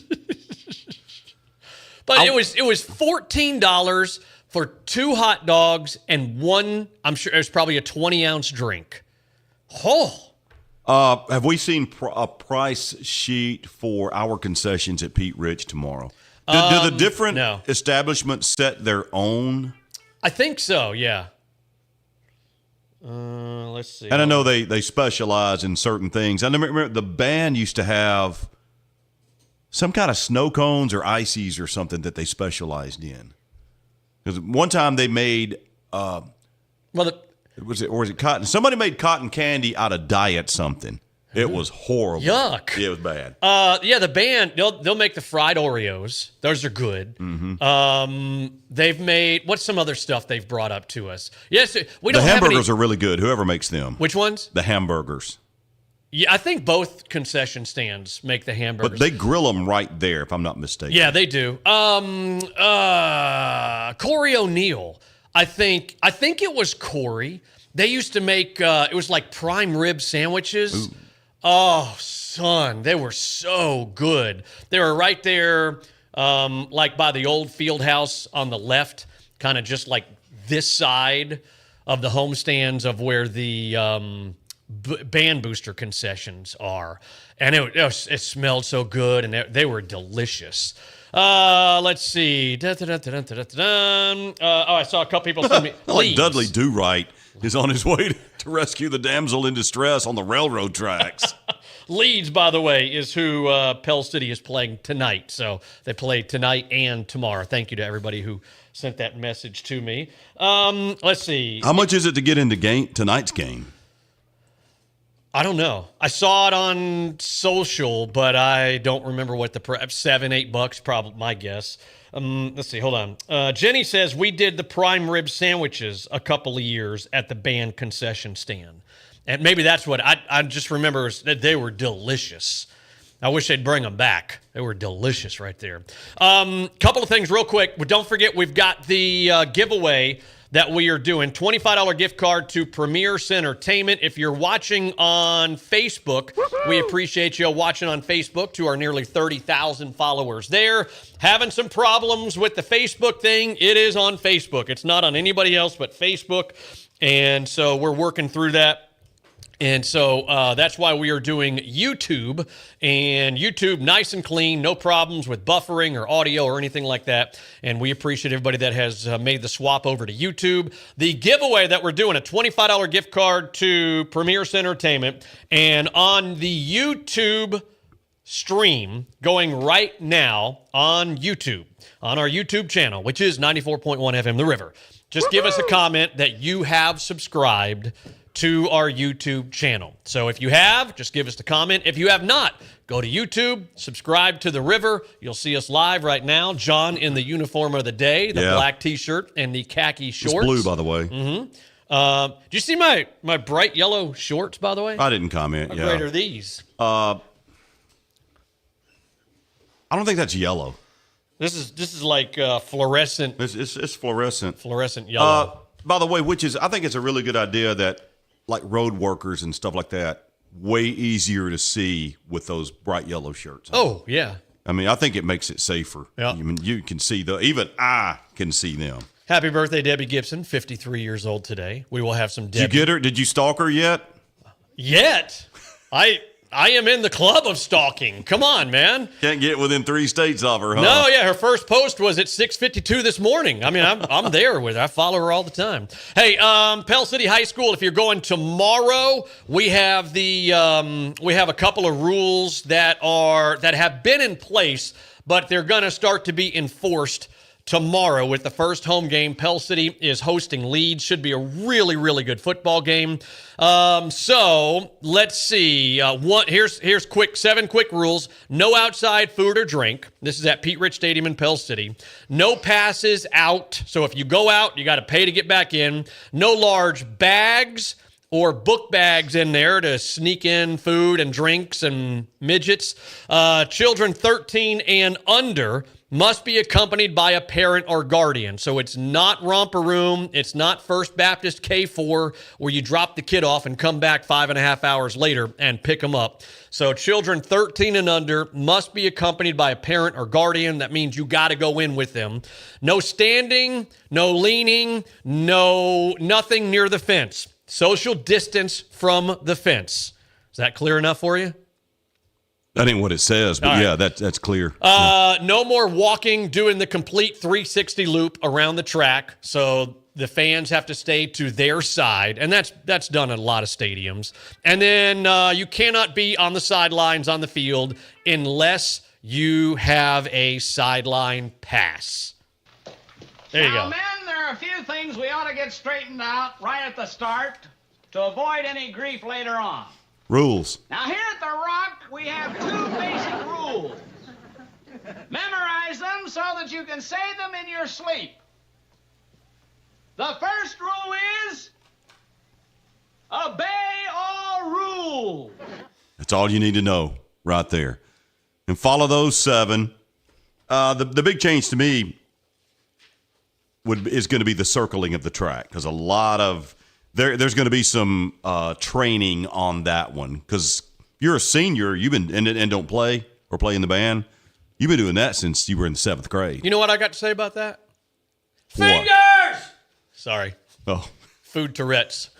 S9: But it was $14 for 2 hot dogs and one, I'm sure it was probably a 20-ounce drink. Oh.
S8: Have we seen a price sheet for our concessions at Pete Rich tomorrow? Do the different establishments set their own?
S9: I think so, yeah. Let's see.
S8: And I know they specialize in certain things. I remember the band used to have some kind of snow cones or ices or something that they specialized in. Because one time they made was it cotton? Somebody made cotton candy out of diet something. It was horrible.
S9: Yuck.
S8: Yeah, it was bad.
S9: Yeah, the band, they'll make the fried Oreos. Those are good.
S8: Mm-hmm.
S9: They've made, what's some other stuff they've brought up to us? Yes, we don't
S8: The
S9: have
S8: hamburgers
S9: any,
S8: are really good, whoever makes them.
S9: Which ones?
S8: The hamburgers.
S9: Yeah, I think both concession stands make the hamburgers.
S8: But they grill them right there, if I'm not mistaken.
S9: Yeah, they do. Corey O'Neill, I think it was Corey. They used to make, it was like prime rib sandwiches.
S8: Ooh.
S9: Oh, son, they were so good. They were right there, like by the old field house on the left, kind of just like this side of the homestands of where the band booster concessions are. And it smelled so good, and they were delicious. Let's see. I saw a couple people send me.
S8: Like Dudley Do-Right is on his way to rescue the damsel in distress on the railroad tracks.
S9: Leeds, by the way, is who Pell City is playing tonight. So they play tonight and tomorrow. Thank you to everybody who sent that message to me. Let's see.
S8: How much is it to get into tonight's game?
S9: I don't know. I saw it on social, but I don't remember what the $7-8 probably my guess. Let's see. Hold on. Jenny says we did the prime rib sandwiches a couple of years at the band concession stand, and maybe that's what I just remember is that they were delicious. I wish they'd bring them back. They were delicious right there. Couple of things real quick. But don't forget we've got the giveaway that we are doing. $25 gift card to Premiere Cinertainment. If you're watching on Facebook, we appreciate you watching on Facebook, to our nearly 30,000 followers there. Having some problems with the Facebook thing, it is on Facebook. It's not on anybody else but Facebook. And so we're working through that. And so that's why we are doing YouTube, and YouTube nice and clean, no problems with buffering or audio or anything like that. And we appreciate everybody that has made the swap over to YouTube. The giveaway that we're doing, a $25 gift card to Premiere Cinertainment, and on the YouTube stream going right now on YouTube, on our YouTube channel, which is 94.1 FM The River. Just give us a comment that you have subscribed to our YouTube channel. So if you have, just give us the comment. If you have not, go to YouTube, subscribe to The River. You'll see us live right now. John in the uniform of the day, the black T-shirt and the khaki shorts.
S8: It's blue, by the way.
S9: Mm-hmm. Do you see my bright yellow shorts, by the way?
S8: I didn't comment.
S9: How great are these?
S8: I don't think that's yellow.
S9: This is like fluorescent.
S8: It's fluorescent.
S9: Fluorescent yellow.
S8: By the way, I think it's a really good idea that, like, road workers and stuff like that, way easier to see with those bright yellow shirts.
S9: Oh, yeah.
S8: I mean, I think it makes it safer.
S9: Yeah.
S8: You can see even I can see them.
S9: Happy birthday, Debbie Gibson, 53 years old today. We will have some Debbie.
S6: Did you get her? Did you stalk her yet?
S9: Yet? I am in the club of stalking. Come on, man.
S6: Can't get within 3 states of her, huh?
S9: No, yeah, her first post was at 6:52 this morning. I mean, I'm there with her. I follow her all the time. Hey, Pell City High School, if you're going tomorrow, we have a couple of rules that have been in place, but they're going to start to be enforced tomorrow with the first home game. Pell City is hosting Leeds. Should be a really, really good football game. So let's see. Here's 7 quick rules. No outside food or drink. This is at Pete Rich Stadium in Pell City. No passes out. So if you go out, you got to pay to get back in. No large bags or book bags in there to sneak in food and drinks and midgets. Children 13 and under must be accompanied by a parent or guardian. So it's not Romper Room. It's not First Baptist K4 where you drop the kid off and come back 5.5 hours later and pick them up. So children 13 and under must be accompanied by a parent or guardian. That means you got to go in with them. No standing, no leaning, nothing near the fence. Social distance from the fence. Is that clear enough for you?
S6: That ain't what it says, but
S9: All
S6: yeah,
S9: right.
S6: that's clear.
S9: No more walking, doing the complete 360 loop around the track. So the fans have to stay to their side, and that's done at a lot of stadiums. And then you cannot be on the sidelines on the field unless you have a sideline pass. There you
S12: Now,
S9: go.
S12: men, there are a few things we ought to get straightened out right at the start to avoid any grief later on.
S6: Rules.
S12: Now, here at The Rock, we have 2 basic rules. Memorize them so that you can say them in your sleep. The first rule is obey all rules.
S6: That's all you need to know right there. And follow those 7. The big change to me is going to be the circling of the track, because a lot of there's going to be some training on that one, because you're a senior, you've been and don't play or play in the band. You've been doing that since you were in the 7th grade.
S9: You know what I got to say about that?
S6: What?
S9: Fingers! Sorry.
S6: Oh.
S9: Food Tourette's.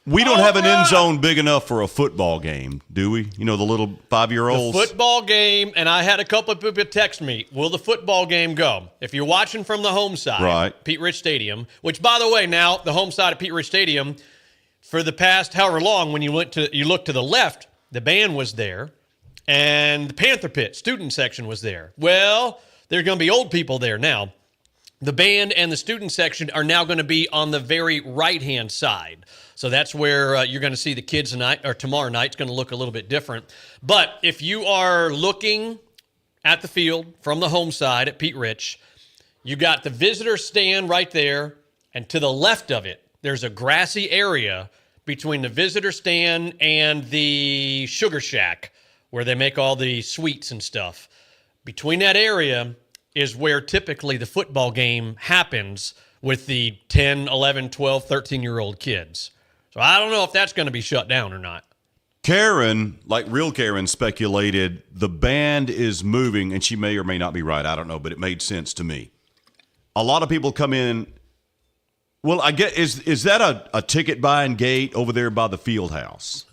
S6: We don't have an end zone big enough for a football game, do we? You know, the little 5-year-olds.
S9: The football game, and I had a couple of people text me, will the football game go? If you're watching from the home side,
S6: right.
S9: Pete Rich Stadium, which, by the way, now the home side of Pete Rich Stadium, for the past however long, when you look to the left, the band was there, and the Panther Pit student section was there. Well, there's going to be old people there now. The band and the student section are now going to be on the very right-hand side. So that's where you're going to see the kids tonight, or tomorrow night. It's going to look a little bit different. But if you are looking at the field from the home side at Pete Rich, you got the visitor stand right there, and to the left of it, there's a grassy area between the visitor stand and the sugar shack where they make all the sweets and stuff. Between that area is where typically the football game happens with the 10, 11, 12, 13-year-old kids. So I don't know if that's going to be shut down or not.
S6: Karen, like real Karen, speculated the band is moving, and she may or may not be right. I don't know, but it made sense to me. A lot of people come in. Well, I get is that a ticket buying gate over there by the field house?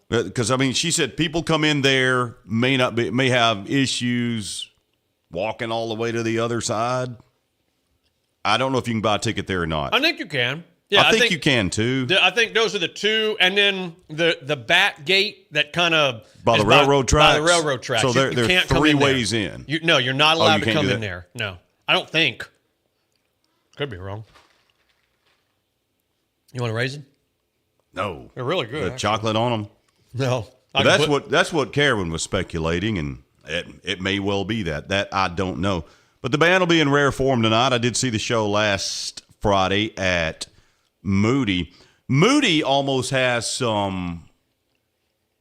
S6: Because I mean, she said people come in there may have issues walking all the way to the other side. I don't know if you can buy a ticket there or not.
S9: I think you can. Yeah,
S6: I think you can too.
S9: I think those are the 2, and then the back gate that kind of
S6: by the railroad tracks.
S9: By the railroad tracks.
S6: So
S9: you
S6: there are
S9: can't
S6: 3
S9: come in
S6: ways
S9: there.
S6: in.
S9: You're not allowed
S6: you
S9: to
S6: can't
S9: come
S6: do
S9: in
S6: that?
S9: there. No, I don't think. Could be wrong. You want a raisin?
S6: No,
S9: they're really good.
S6: The chocolate on them.
S9: No,
S6: that's what Karen was speculating, and it may well be that I don't know. But the band will be in rare form tonight. I did see the show last Friday at Moody. Moody almost has some.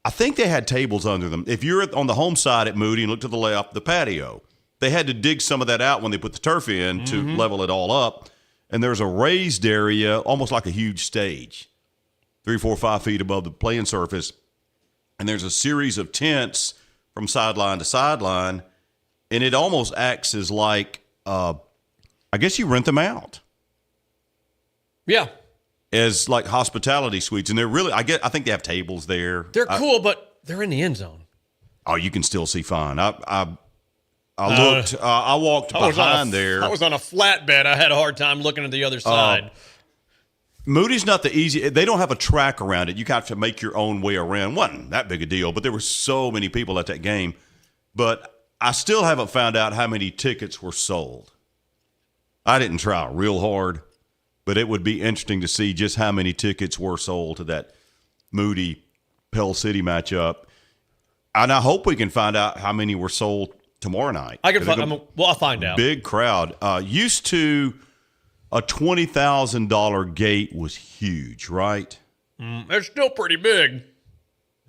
S6: I think they had tables under them. If you're on the home side at Moody and look to the left, the patio, they had to dig some of that out when they put the turf in to level it all up. And there's a raised area, almost like a huge stage, 3, 4, 5 feet above the playing surface. And there's a series of tents
S8: from sideline to sideline, and it almost acts as like, I guess you rent them out.
S9: Yeah.
S8: As like hospitality suites, and they're really, I think they have tables there.
S9: They're cool, but they're in the end zone.
S8: Oh, you can still see fine. I looked. I walked behind there.
S9: I was on a flatbed. I had a hard time looking at the other side.
S8: Moody's not the easy. They don't have a track around it. You got to make your own way around. Wasn't that big a deal, but there were so many people at that game. But I still haven't found out how many tickets were sold. I didn't try real hard, but it would be interesting to see just how many tickets were sold to that Moody Pell City matchup. And I hope we can find out how many were sold tomorrow night.
S9: I'll find out.
S8: Big crowd. Used to a $20,000 gate was huge, right?
S9: It's still pretty big.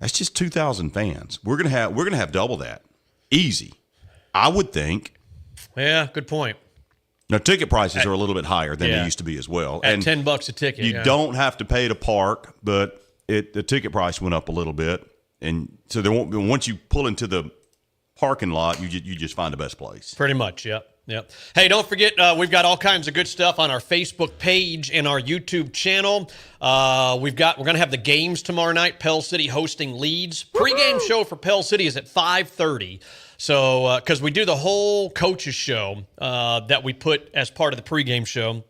S8: That's just 2,000 fans. We're gonna have double that, easy. I would think.
S9: Yeah, good point.
S8: Now, ticket prices are a little bit higher than they used to be as well.
S9: At $10 a ticket.
S8: You don't have to pay to park, but the ticket price went up a little bit. And so there won't be, once you pull into the parking lot, you just find the best place.
S9: Pretty much, yep. Hey, don't forget, we've got all kinds of good stuff on our Facebook page and our YouTube channel. We're going to have the games tomorrow night. Pell City hosting Leeds. Pre-game show for Pell City is at 5:30. So, because we do the whole coaches show that we put as part of the pregame show.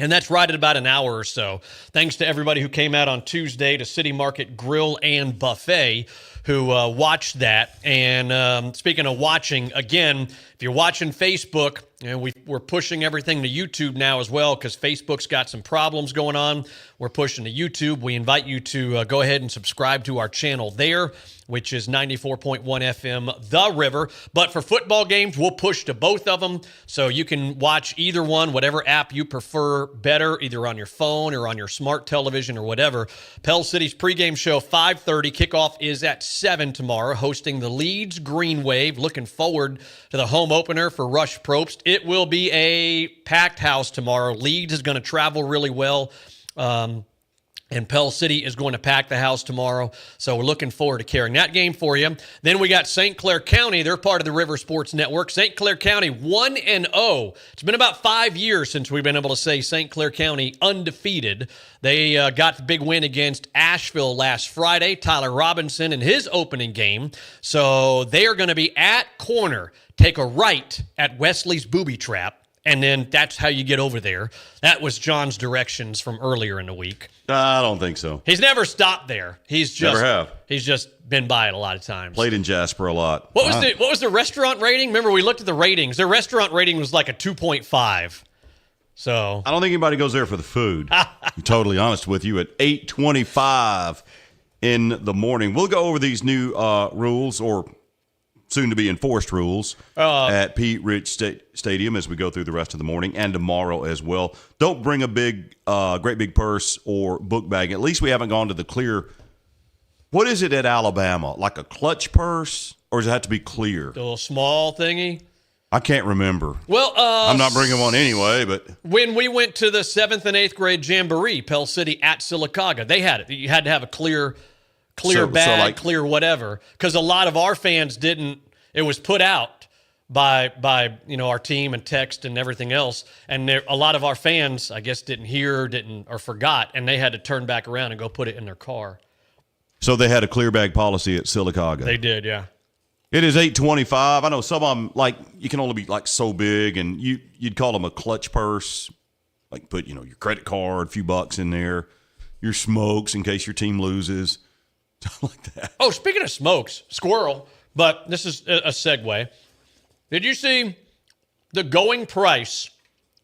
S9: And that's right at about an hour or so. Thanks to everybody who came out on Tuesday to City Market Grill and Buffet who watched that. And speaking of watching, again, if you're watching Facebook, and we're pushing everything to YouTube now as well because Facebook's got some problems going on. We're pushing to YouTube. We invite you to go ahead and subscribe to our channel there, which is 94.1 FM The River. But for football games, we'll push to both of them. So you can watch either one, whatever app you prefer better, either on your phone or on your smart television or whatever. Pell City's pregame show, 5:30. Kickoff is at 7 tomorrow, hosting the Leeds Green Wave. Looking forward to the home opener for Rush Probst. It will be a packed house tomorrow. Leeds is going to travel really well. And Pell City is going to pack the house tomorrow. So we're looking forward to carrying that game for you. Then we got St. Clair County. They're part of the River Sports Network. St. Clair County 1-0. It's been about 5 years since we've been able to say St. Clair County undefeated. They got the big win against Asheville last Friday. Tyler Robinson in his opening game. So they are going to be at corner. Take a right at Wesley's Booby Trap. And then that's how you get over there. That was John's directions from earlier in the week.
S8: I don't think so.
S9: He's never stopped there.
S8: Never have.
S9: He's just been by it a lot of times.
S8: Played in Jasper a lot.
S9: What was the restaurant rating? Remember, we looked at the ratings. Their restaurant rating was like a 2.5. So
S8: I don't think anybody goes there for the food. To be totally honest with you, at 8:25 in the morning. We'll go over these new rules, or soon-to-be enforced rules, at Pete Rich Stadium as we go through the rest of the morning and tomorrow as well. Don't bring a great big purse or book bag. At least we haven't gone to the clear. What is it at Alabama? Like a clutch purse? Or does it have to be clear?
S9: The little small thingy?
S8: I can't remember.
S9: Well,
S8: I'm not bringing one anyway, but
S9: when we went to the 7th and 8th grade jamboree, Pell City at Sylacauga, they had it. You had to have a clear bag, clear whatever, because a lot of our fans didn't. It was put out by our team and text and everything else, and a lot of our fans, I guess, didn't hear, or forgot, and they had to turn back around and go put it in their car.
S8: So they had a clear bag policy at Sylacauga.
S9: They did, yeah.
S8: It is 8:25. I know some of them, like, you can only be like so big, and you'd call them a clutch purse, like put your credit card, a few bucks in there, your smokes in case your team loses. Like that.
S9: Oh, speaking of smokes, squirrel, but this is a segue. Did you see the going price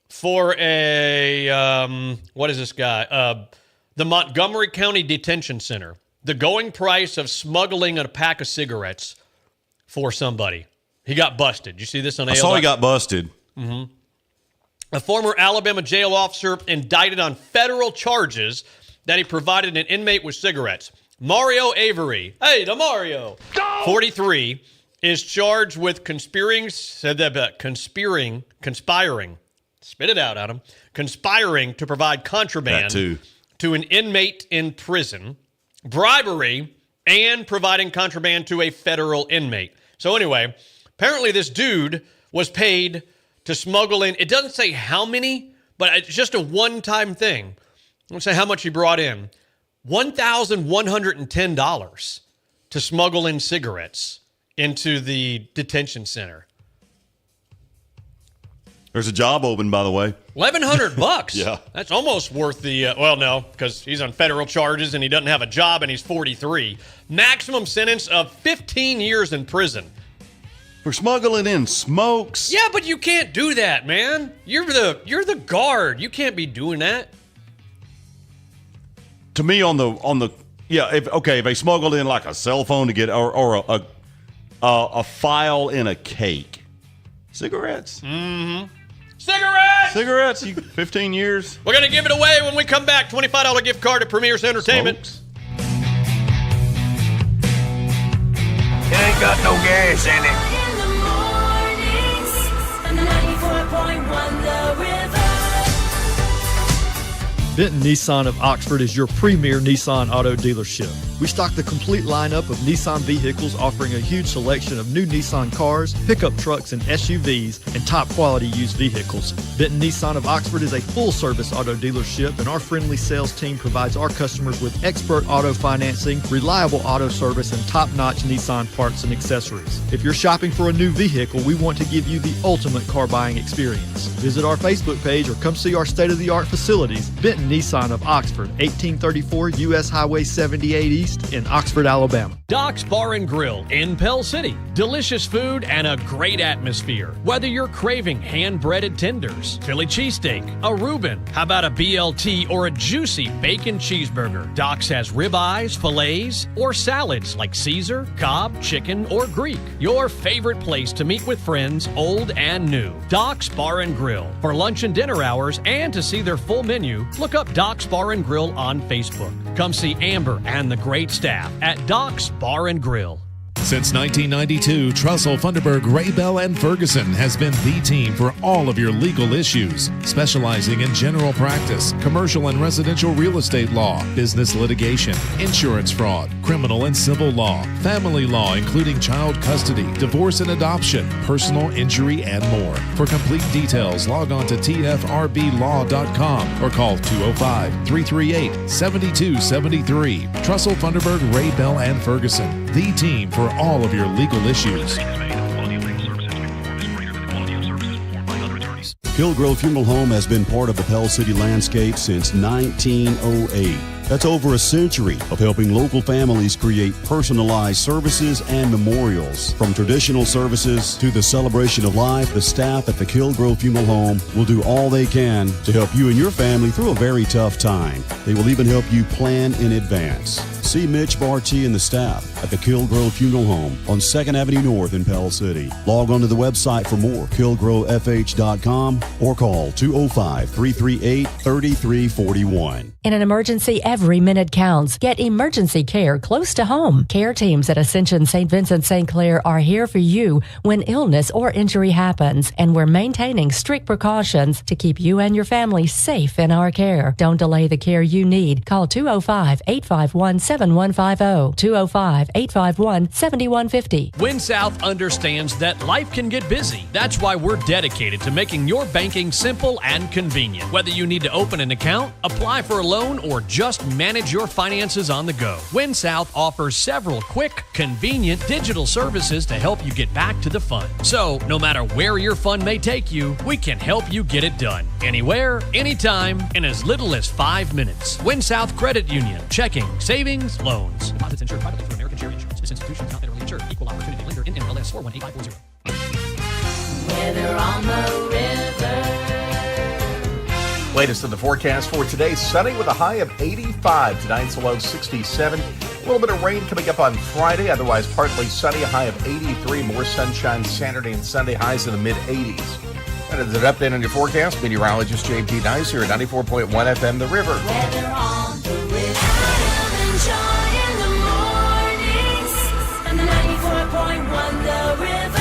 S9: for what is this guy? The Montgomery County Detention Center. The going price of smuggling a pack of cigarettes for somebody. He got busted. You see this on AL?
S8: I saw he got busted.
S9: Mm-hmm. A former Alabama jail officer indicted on federal charges that he provided an inmate with cigarettes. Mario Avery, the Mario, 43, is charged with conspiring, spit it out at him, conspiring to provide contraband to an inmate in prison, bribery, and providing contraband to a federal inmate. So anyway, apparently this dude was paid to smuggle in, it doesn't say how many, but it's just a one-time thing. Let's say how much he brought in. $1,110 to smuggle in cigarettes into the detention center.
S8: There's a job open, by the way.
S9: $1,100.
S8: Yeah.
S9: That's almost worth the, well, no, because he's on federal charges and he doesn't have a job and he's 43. Maximum sentence of 15 years in prison.
S8: For smuggling in smokes.
S9: Yeah, but you can't do that, man. You're the guard. You can't be doing that.
S8: To me, if they smuggled in like a cell phone to get, or a file in a cake. Cigarettes.
S9: Mm-hmm. Cigarettes!
S8: 15 years.
S9: We're going to give it away when we come back. $25 gift card to Premiere Cinertainment.
S10: It ain't got no gas in it.
S11: In the mornings, 94.1 The River.
S2: Benton Nissan of Oxford is your premier Nissan auto dealership. We stock the complete lineup of Nissan vehicles, offering a huge selection of new Nissan cars, pickup trucks, and SUVs, and top quality used vehicles. Benton Nissan of Oxford is a full-service auto dealership, and our friendly sales team provides our customers with expert auto financing, reliable auto service, and top-notch Nissan parts and accessories. If you're shopping for a new vehicle, we want to give you the ultimate car buying experience. Visit our Facebook page or come see our state-of-the-art facilities. Benton Nissan of Oxford, 1834 U.S. Highway 78 East in Oxford, Alabama.
S15: Doc's Bar and Grill in Pell City. Delicious food and a great atmosphere. Whether you're craving hand-breaded tenders, Philly cheesesteak, a Reuben, how about a BLT or a juicy bacon cheeseburger? Doc's has ribeyes, fillets, or salads like Caesar, Cobb, chicken, or Greek. Your favorite place to meet with friends, old and new. Doc's Bar and Grill. For lunch and dinner hours and to see their full menu, look up Doc's Bar and Grill on Facebook. Come see Amber and the great staff at Doc's Bar and Grill.
S18: Since 1992, Trussell, Funderburg, Raybell, and Ferguson has been the team for all of your legal issues, specializing in general practice, commercial and residential real estate law, business litigation, insurance fraud, criminal and civil law, family law including child custody, divorce and adoption, personal injury, and more. For complete details, log on to tfrblaw.com or call 205-338-7273. Trussell, Funderburg, Raybell, and Ferguson, the team for all of your legal issues.
S13: Hillgrove Funeral Home has been part of the Pell City landscape since 1908. That's over a century of helping local families create personalized services and memorials. From traditional services to the celebration of life, the staff at the Hillgrove Funeral Home will do all they can to help you and your family through a very tough time. They will even help you plan in advance. See Mitch Barty and the staff at the Hillgrove Funeral Home on 2nd Avenue North in Pell City. Log on to the website for more, hillgrovefh.com, or call 205-338-3341.
S14: In an emergency, every minute counts. Get emergency care close to home. Care teams at Ascension St. Vincent St. Clair are here for you when illness or injury happens, and we're maintaining strict precautions to keep you and your family safe in our care. Don't delay the care you need. Call 205-851-7150, 205-851-7150.
S15: Win South understands that life can get busy. That's why we're dedicated to making your banking simple and convenient. Whether you need to open an account, apply for a loan, or just manage your finances on the go, Win South offers several quick, convenient digital services to help you get back to the fun. So, no matter where your fun may take you, we can help you get it done. Anywhere, anytime, in as little as 5 minutes. Win South Credit Union. Checking, savings, loans. Deposits insured privately through American Share Insurance. This institution is not federally insured. Equal opportunity lender. NMLS 418540.
S11: Weather on the river.
S5: Latest in the forecast for today, sunny with a high of 85. Tonight's low 67. A little bit of rain coming up on Friday, otherwise partly sunny, a high of 83. More sunshine Saturday and Sunday, highs in the mid-80s. That is an update on your forecast. Meteorologist J.P. Dice here at 94.1 FM The River.
S11: Weather on the river. Adam and Joy in the mornings. And the 94.1 The River.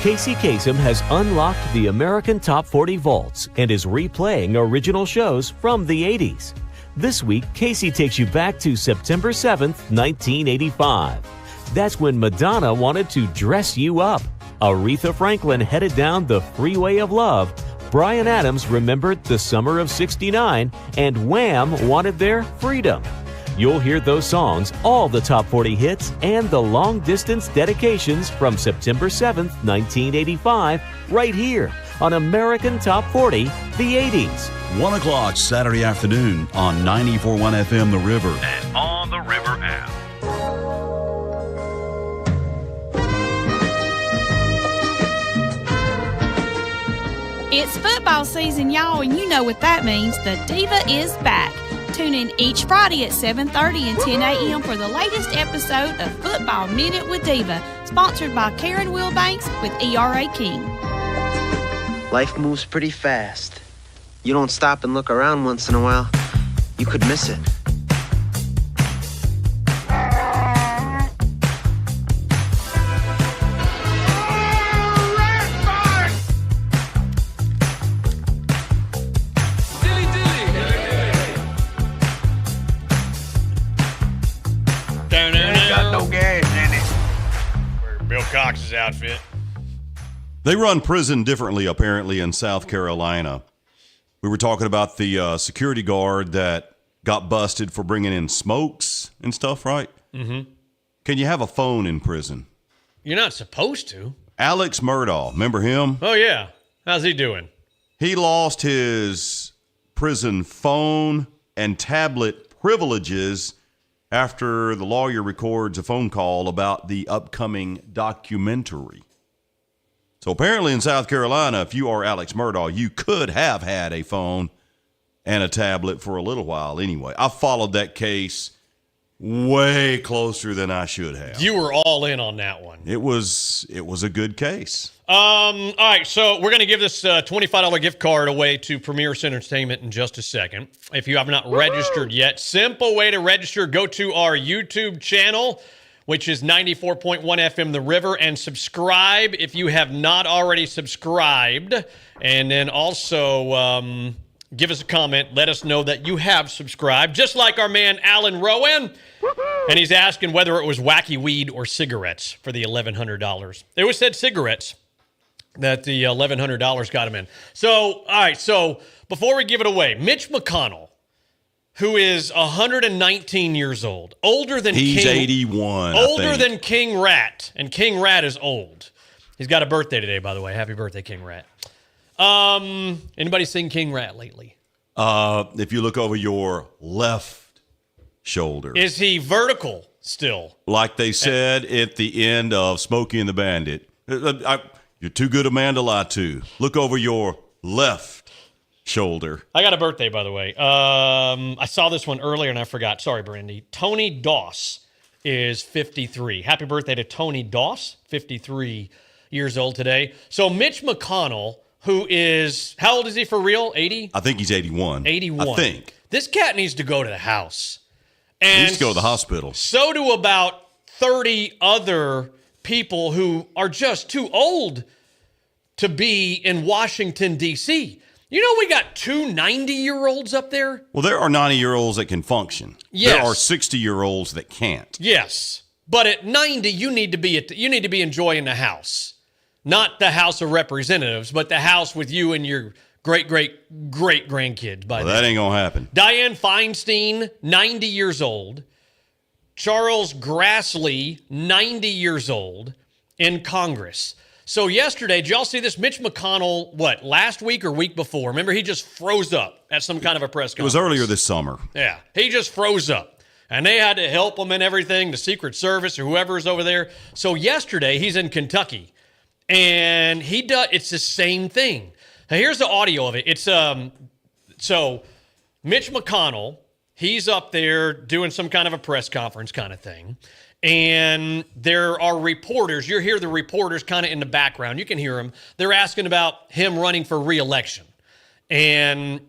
S16: Casey Kasem has unlocked the American Top 40 vaults and is replaying original shows from the 80s. This week, Casey takes you back to September 7th, 1985. That's when Madonna wanted to dress you up. Aretha Franklin headed down the freeway of love. Bryan Adams remembered the summer of '69, and Wham wanted their freedom. You'll hear those songs, all the top 40 hits, and the long-distance dedications from September 7th, 1985, right here on American Top 40, the 80s.
S13: 1 o'clock Saturday afternoon on 94.1 FM The River.
S15: And on the River app.
S17: It's football season, y'all, and you know what that means. The Diva is back. Tune in each Friday at 7:30 and 10 a.m. for the latest episode of Football Minute with Diva, sponsored by Karen Wilbanks with ERA King.
S19: Life moves pretty fast. You don't stop and look around once in a while, you could miss it.
S9: Bill Cox's outfit.
S6: They run prison differently, apparently, in South Carolina. We were talking about the security guard that got busted for bringing in smokes and stuff, right?
S9: Mm-hmm.
S6: Can you have a phone in prison?
S9: You're not supposed to.
S6: Alex Murdaugh, remember him?
S9: Oh, yeah. How's he doing?
S6: He lost his prison phone and tablet privileges after the lawyer records a phone call about the upcoming documentary. So apparently in South Carolina, if you are Alex Murdaugh, you could have had a phone and a tablet for a little while anyway. I followed that case way closer than I should have.
S9: You were all in on that one.
S6: It was a good case.
S9: All right, so we're going to give this $25 gift card away to Premiere Cinertainment in just a second. If you have not registered yet, simple way to register, go to our YouTube channel, which is 94.1 FM The River, and subscribe if you have not already subscribed. And then also give us a comment. Let us know that you have subscribed, just like our man Alan Rowan. And he's asking whether it was wacky weed or cigarettes for the $1,100. It was said cigarettes that the $1,100 got him in. So, all right, so before we give it away, Mitch McConnell, who is 119 years old, older than
S6: He's
S9: King...
S6: 81,
S9: Older than King Rat, and King Rat is old. He's got a birthday today, by the way. Happy birthday, King Rat. Anybody seen King Rat lately?
S6: If you look over your left shoulder.
S9: Is he vertical still?
S6: Like they said at the end of Smokey and the Bandit. You're too good a man to lie to. Look over your left shoulder.
S9: I got a birthday, by the way. I saw this one earlier and I forgot. Sorry, Brandy. Tony Doss is 53. Happy birthday to Tony Doss, 53 years old today. So Mitch McConnell, who is, how old is he for real? 80?
S6: I think he's 81.
S9: 81.
S6: I think.
S9: This cat needs to go to the house.
S6: He
S9: And
S6: needs to go to the hospital.
S9: so do about 30 other people who are just too old to be in Washington, D.C. You know, we got two 90-year-olds up there.
S6: Well, there are 90-year-olds that can function.
S9: Yes.
S6: There are 60-year-olds that can't.
S9: Yes, but at 90, you need to be enjoying the house, not the House of Representatives, but the house with you and your great grandkids. By
S6: Well, that ain't gonna happen.
S9: Dianne Feinstein, 90 years old. Charles Grassley, 90 years old, in Congress. So yesterday, did y'all see this? Mitch McConnell, last week or week before? Remember, he just froze up at some kind of a press
S6: It
S9: conference.
S6: was earlier this summer.
S9: Yeah, he just froze up. And they had to help him and everything, the Secret Service or whoever's over there. So yesterday, he's in Kentucky. And it's the same thing. Now, here's the audio of it. It's so Mitch McConnell, he's up there doing some kind of a press conference kind of thing. And there are reporters. You hear the reporters kind of in the background. You can hear them. They're asking about him running for re-election. And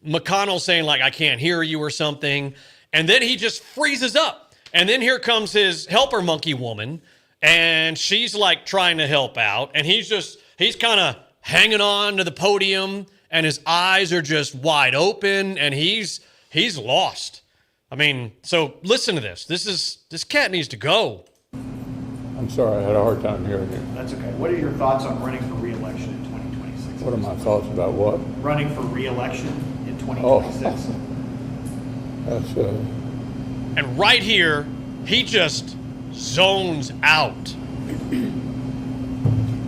S9: McConnell saying, like, I can't hear you or something. And then he just freezes up. And then here comes his helper monkey woman. And she's like trying to help out. And he's kind of hanging on to the podium. And his eyes are just wide open. And he's He's lost. I mean, so listen to this. This cat needs to go.
S20: I'm sorry, I had a hard time hearing you.
S21: That's okay. What are your thoughts on running for re-election in 2026?
S20: What are my thoughts about what?
S21: Running for re-election in 2026.
S20: That's
S9: And right here, he just zones out.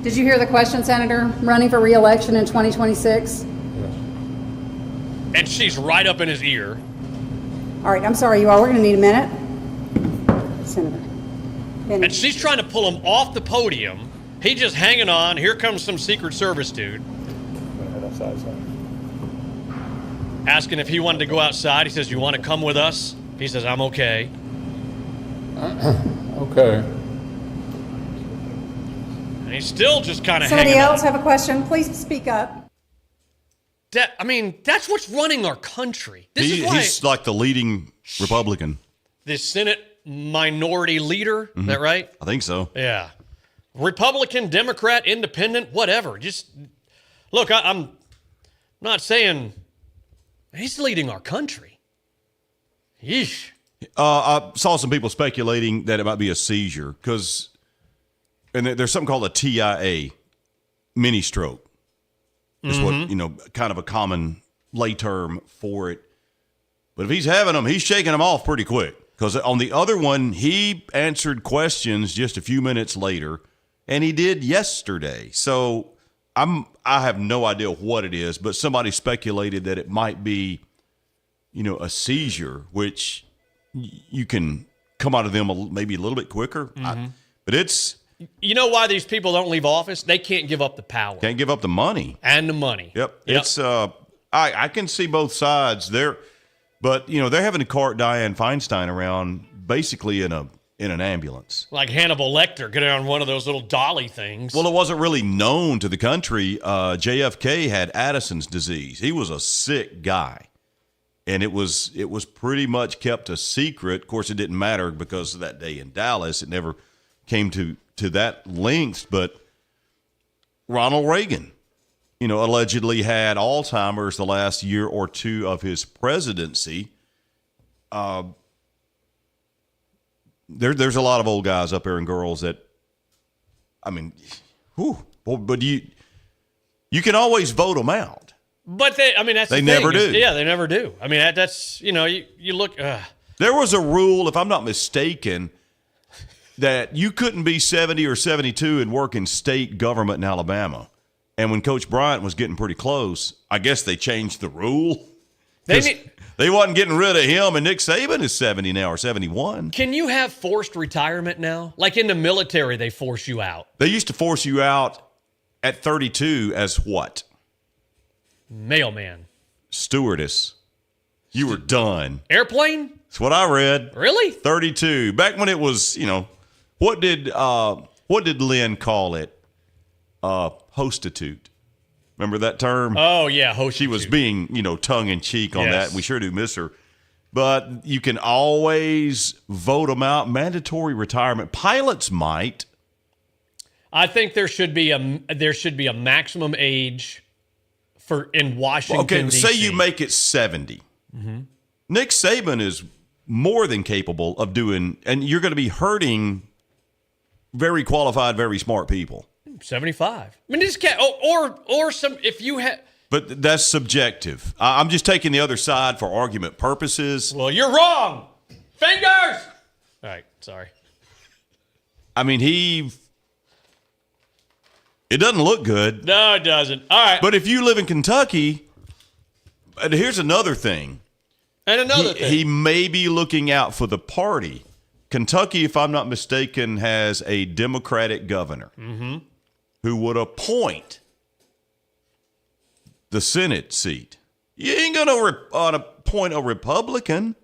S22: Did you hear the question, Senator? Running for re-election in 2026?
S9: And she's right up in his ear.
S22: All right, I'm sorry, you all. We're going to need a minute. Senator.
S9: And she's trying to pull him off the podium. He just hanging on. Here comes some Secret Service dude. Asking if he wanted to go outside. He says, "You want to come with us?" He says, "I'm okay."
S20: okay.
S9: And he's still just kind of hanging
S22: Somebody else
S9: on.
S22: have a question? Please speak up.
S9: I mean, that's what's running our country. This is why
S6: He's like the leading Republican.
S9: the Senate minority leader. Is that right?
S6: I think so.
S9: Yeah. Republican, Democrat, Independent, whatever. Just look, I'm not saying he's leading our country. Yeesh.
S6: I saw some people speculating that it might be a seizure and there's something called a TIA, mini stroke. Is what, kind of a common lay term for it. But if he's having them, he's shaking them off pretty quick. Because on the other one, he answered questions just a few minutes later, and he did yesterday. So I have no idea what it is, but somebody speculated that it might be, a seizure, which you can come out of them maybe a little bit quicker. But it's...
S9: You know why these people don't leave office? They can't give up the power.
S6: Can't give up the money.
S9: And the money.
S6: Yep. It's I can see both sides there, but they're having to cart Dianne Feinstein around basically in an ambulance.
S9: Like Hannibal Lecter, getting on one of those little dolly things.
S6: Well, it wasn't really known to the country. JFK had Addison's disease. He was a sick guy, and it was pretty much kept a secret. Of course, it didn't matter because of that day in Dallas. It never came to that length, but Ronald Reagan, allegedly had Alzheimer's the last year or two of his presidency. There's a lot of old guys up there and girls that, but you can always vote them out.
S9: But that's
S6: they
S9: the
S6: never
S9: thing.
S6: do.
S9: Yeah, they never do. That's you look.
S6: There was a rule, if I'm not mistaken, that you couldn't be 70 or 72 and work in state government in Alabama. And when Coach Bryant was getting pretty close, I guess they changed the rule. They wasn't getting rid of him, and Nick Saban is 70 now or 71.
S9: Can you have forced retirement now? Like in the military, they force you out.
S6: They used to force you out at 32 as what?
S9: Mailman.
S6: Stewardess. You were done.
S9: Airplane?
S6: That's what I read.
S9: Really?
S6: 32. Back when it was, what did Lynn call it? Hostitute. Remember that term?
S9: Oh, yeah, hostitute.
S6: She was being, tongue-in-cheek on that. We sure do miss her. But you can always vote them out. Mandatory retirement. Pilots might.
S9: I think there should be a maximum age in Washington,
S6: okay, say
S9: D.C.
S6: you make it 70. Nick Saban is more than capable of doing, and you're going to be hurting very qualified, very smart people.
S9: 75. This cat, or some, if you have.
S6: But that's subjective. I'm just taking the other side for argument purposes.
S9: Well, you're wrong. Fingers. All right, sorry.
S6: It doesn't look good.
S9: No, it doesn't. All right.
S6: But if you live in Kentucky, and here's another thing.
S9: And another thing.
S6: He may be looking out for the party. Kentucky, if I'm not mistaken, has a Democratic governor who would appoint the Senate seat. You ain't going to appoint a Republican.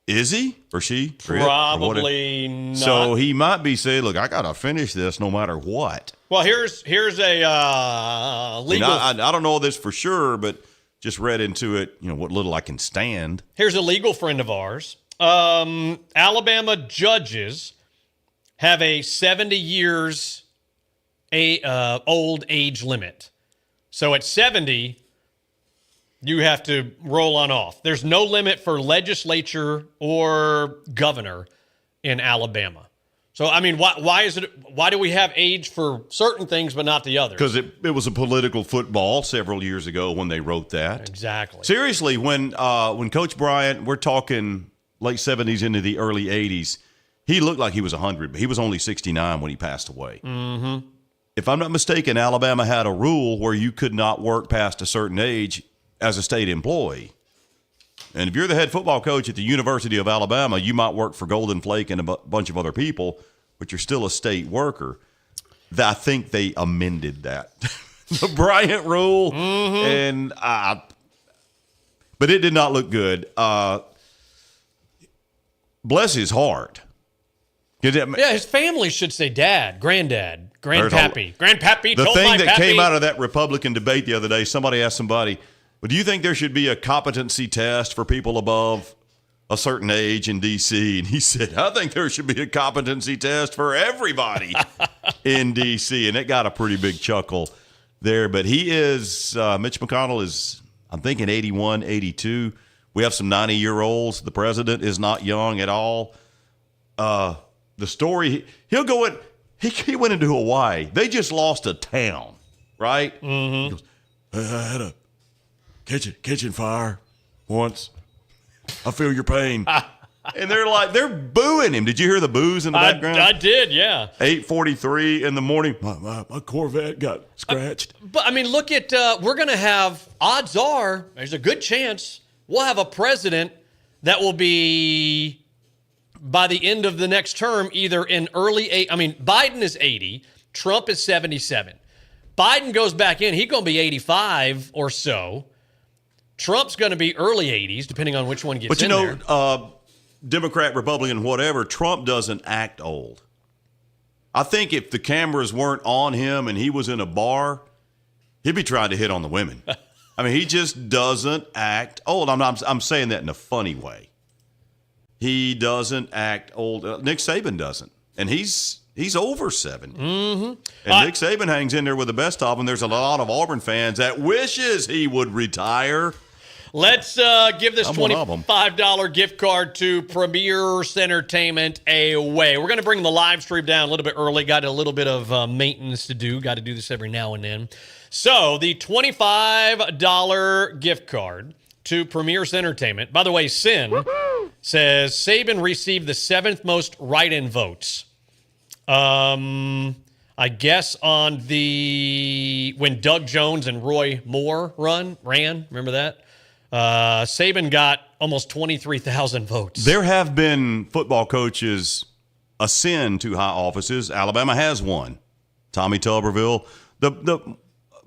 S6: Is he or she?
S9: Probably not.
S6: So he might be saying, look, I got to finish this no matter what.
S9: Well, here's a legal.
S6: I don't know this for sure, but just read into it, what little I can stand.
S9: Here's a legal friend of ours. Alabama judges have a 70 years old age limit. So at 70, you have to roll on off. There's no limit for legislature or governor in Alabama. So, I mean, why do we have age for certain things but not the others?
S8: Because it was a political football several years ago when they wrote that.
S9: Exactly.
S8: Seriously, when Coach Bryant, we're talking late 70s into the early 80s, he looked like he was 100, but he was only 69 when he passed away.
S9: Mm-hmm.
S8: If I'm not mistaken, Alabama had a rule where you could not work past a certain age as a state employee. And if you're the head football coach at the University of Alabama, you might work for Golden Flake and a bunch of other people, but you're still a state worker. I think they amended that. The Bryant rule.
S9: Mm-hmm.
S8: But it did not look good. Bless his heart.
S9: Yeah, his family should say dad, granddad, grandpappy. Grandpappy
S8: The
S9: told
S8: thing
S9: my
S8: that
S9: pappy.
S8: came out of that Republican debate the other day, somebody asked somebody, well, do you think there should be a competency test for people above a certain age in D.C.? And he said, I think there should be a competency test for everybody in D.C. And it got a pretty big chuckle there. But he is, Mitch McConnell is, I'm thinking 81, 82. We have some 90-year-olds. The president is not young at all. The story, he'll go in, he went into Hawaii. They just lost a town, right?
S9: Mm-hmm.
S8: He goes, I had a kitchen fire once. I feel your pain. And they're booing him. Did you hear the boos in the background?
S9: I did, yeah.
S8: 8:43 in the morning. My Corvette got scratched.
S9: But, I mean, look at, we're going to have, odds are, there's a good chance, we'll have a president that will be, by the end of the next term, either in Biden is 80, Trump is 77. Biden goes back in, he's going to be 85 or so. Trump's going to be early 80s, depending on which one gets in there.
S8: But, Democrat, Republican, whatever, Trump doesn't act old. I think if the cameras weren't on him and he was in a bar, he'd be trying to hit on the women. I mean, he just doesn't act old. I'm saying that in a funny way. He doesn't act old. Nick Saban doesn't. And he's over 70.
S9: Mm-hmm.
S8: And Nick Saban hangs in there with the best of them. There's a lot of Auburn fans that wishes he would retire.
S9: Let's give this $25 gift card to Premiere Cinertainment away. We're going to bring the live stream down a little bit early. Got a little bit of maintenance to do. Got to do this every now and then. So the $25 gift card to Premiere Cinertainment. By the way, Sin says Saban received the 7th most write-in votes. I guess on when Doug Jones and Roy Moore ran, remember that? Saban got almost 23,000 votes.
S8: There have been football coaches ascend to high offices. Alabama has one. Tommy Tuberville. The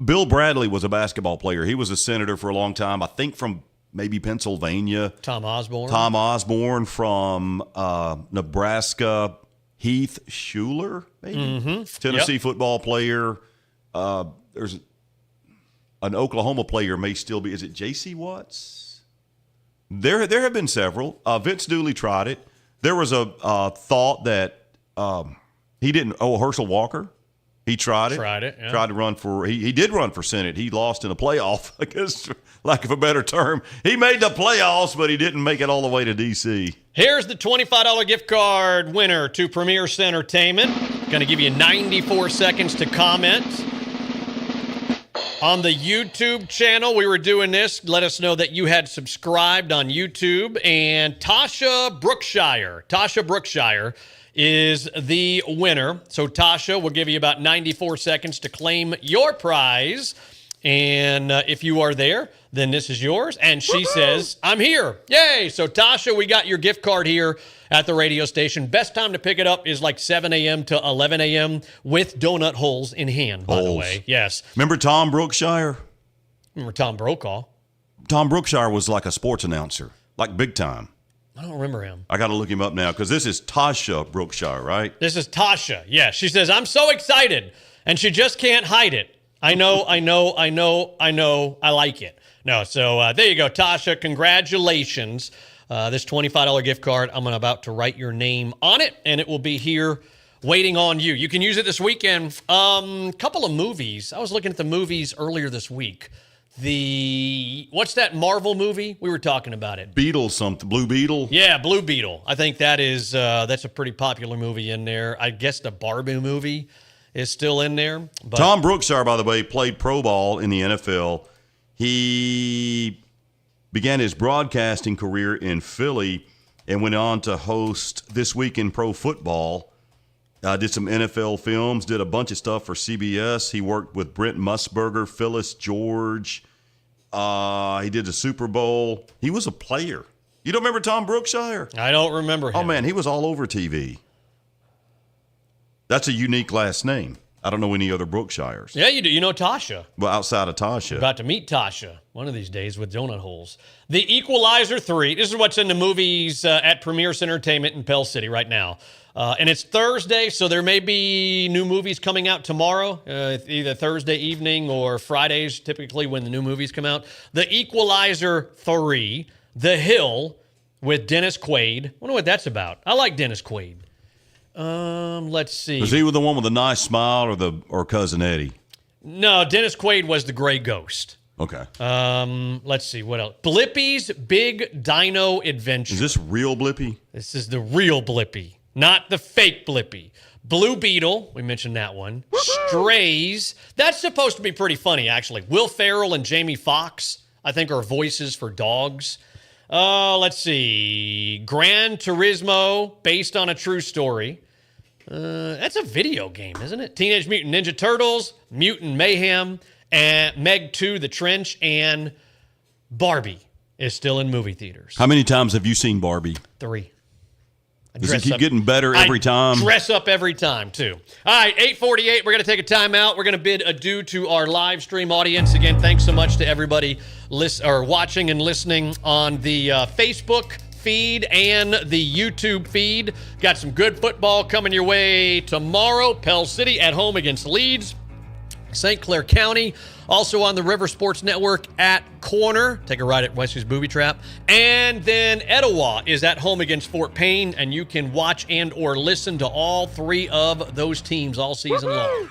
S8: Bill Bradley was a basketball player. He was a senator for a long time, I think from maybe Pennsylvania.
S9: Tom Osborne
S8: from Nebraska. Heath Schuler, maybe?
S9: Mm-hmm.
S8: Tennessee football player. There's an Oklahoma player may still be. Is it J.C. Watts? There have been several. Vince Dooley tried it. There was a thought that he didn't. Herschel Walker. He tried it.
S9: Yeah.
S8: Tried to run for. He did run for Senate. He lost in a playoff. I guess, lack of a better term, he made the playoffs, but he didn't make it all the way to D.C.
S9: Here's the $25 gift card winner to Premiere Cinertainment. Going to give you 94 seconds to comment. On the YouTube channel, we were doing this. Let us know that you had subscribed on YouTube. And Tasha Brookshire is the winner. So, Tasha, we'll give you about 94 seconds to claim your prize. And if you are there, then this is yours. And she says, I'm here. Yay. So, Tasha, we got your gift card here at the radio station. Best time to pick it up is like 7 a.m. to 11 a.m. with donut holes in hand, by the way. Yes.
S8: Remember Tom Brookshire?
S9: Remember Tom Brokaw?
S8: Tom Brookshire was like a sports announcer, like big time.
S9: I don't remember him.
S8: I got to look him up now because this is Tasha Brookshire, right?
S9: This is Tasha. Yeah. She says, I'm so excited. And she just can't hide it. I know. I like it. No, so there you go, Tasha. Congratulations. This $25 gift card, I'm about to write your name on it, and it will be here waiting on you. You can use it this weekend. Couple of movies. I was looking at the movies earlier this week. what's that Marvel movie? We were talking about it.
S6: Beetle something. Blue Beetle?
S9: Yeah, Blue Beetle. I think that's a pretty popular movie in there. I guess the Barbie movie is still in there. But
S6: Tom Brookshire, by the way, played pro ball in the NFL. He began his broadcasting career in Philly and went on to host This Week in Pro Football. Did some NFL films, did a bunch of stuff for CBS. He worked with Brent Musburger, Phyllis George. He did the Super Bowl. He was a player. You don't remember Tom Brookshire?
S9: I don't remember him.
S6: Oh, man, he was all over TV. That's a unique last name. I don't know any other Brookshires.
S9: Yeah, you do. You know Tasha.
S6: Well, outside of Tasha.
S9: About to meet Tasha one of these days with donut holes. The Equalizer 3. This is what's in the movies at Premiere Cinertainment in Pell City right now. And it's Thursday, so there may be new movies coming out tomorrow, either Thursday evening or Fridays, typically when the new movies come out. The Equalizer 3, The Hill with Dennis Quaid. I wonder what that's about. I like Dennis Quaid. Let's see.
S6: Was he the one with the nice smile or Cousin Eddie?
S9: No, Dennis Quaid was the gray ghost.
S6: Okay.
S9: Let's see, what else? Blippy's Big Dino Adventure.
S6: Is this real Blippy?
S9: This is the real Blippy, not the fake Blippy. Blue Beetle, we mentioned that one. Strays, that's supposed to be pretty funny, actually. Will Ferrell and Jamie Foxx, I think, are voices for dogs. Let's see. Gran Turismo, based on a true story. That's a video game, isn't it? Teenage Mutant Ninja Turtles, Mutant Mayhem, and Meg 2, The Trench, and Barbie is still in movie theaters.
S6: How many times have you seen Barbie?
S9: 3.
S6: Does it keep getting better every time?
S9: Dress up every time, too. All right, 8:48, we're going to take a time out. We're going to bid adieu to our live stream audience. Again, thanks so much to everybody watching and listening on the Facebook feed and the YouTube feed. Got some good football coming your way tomorrow. Pell City at home against Leeds. St. Clair County, also on the River Sports Network at Corner. Take a ride at Wesley's Booby Trap. And then Etowah is at home against Fort Payne, and you can watch and or listen to all 3 of those teams all season long.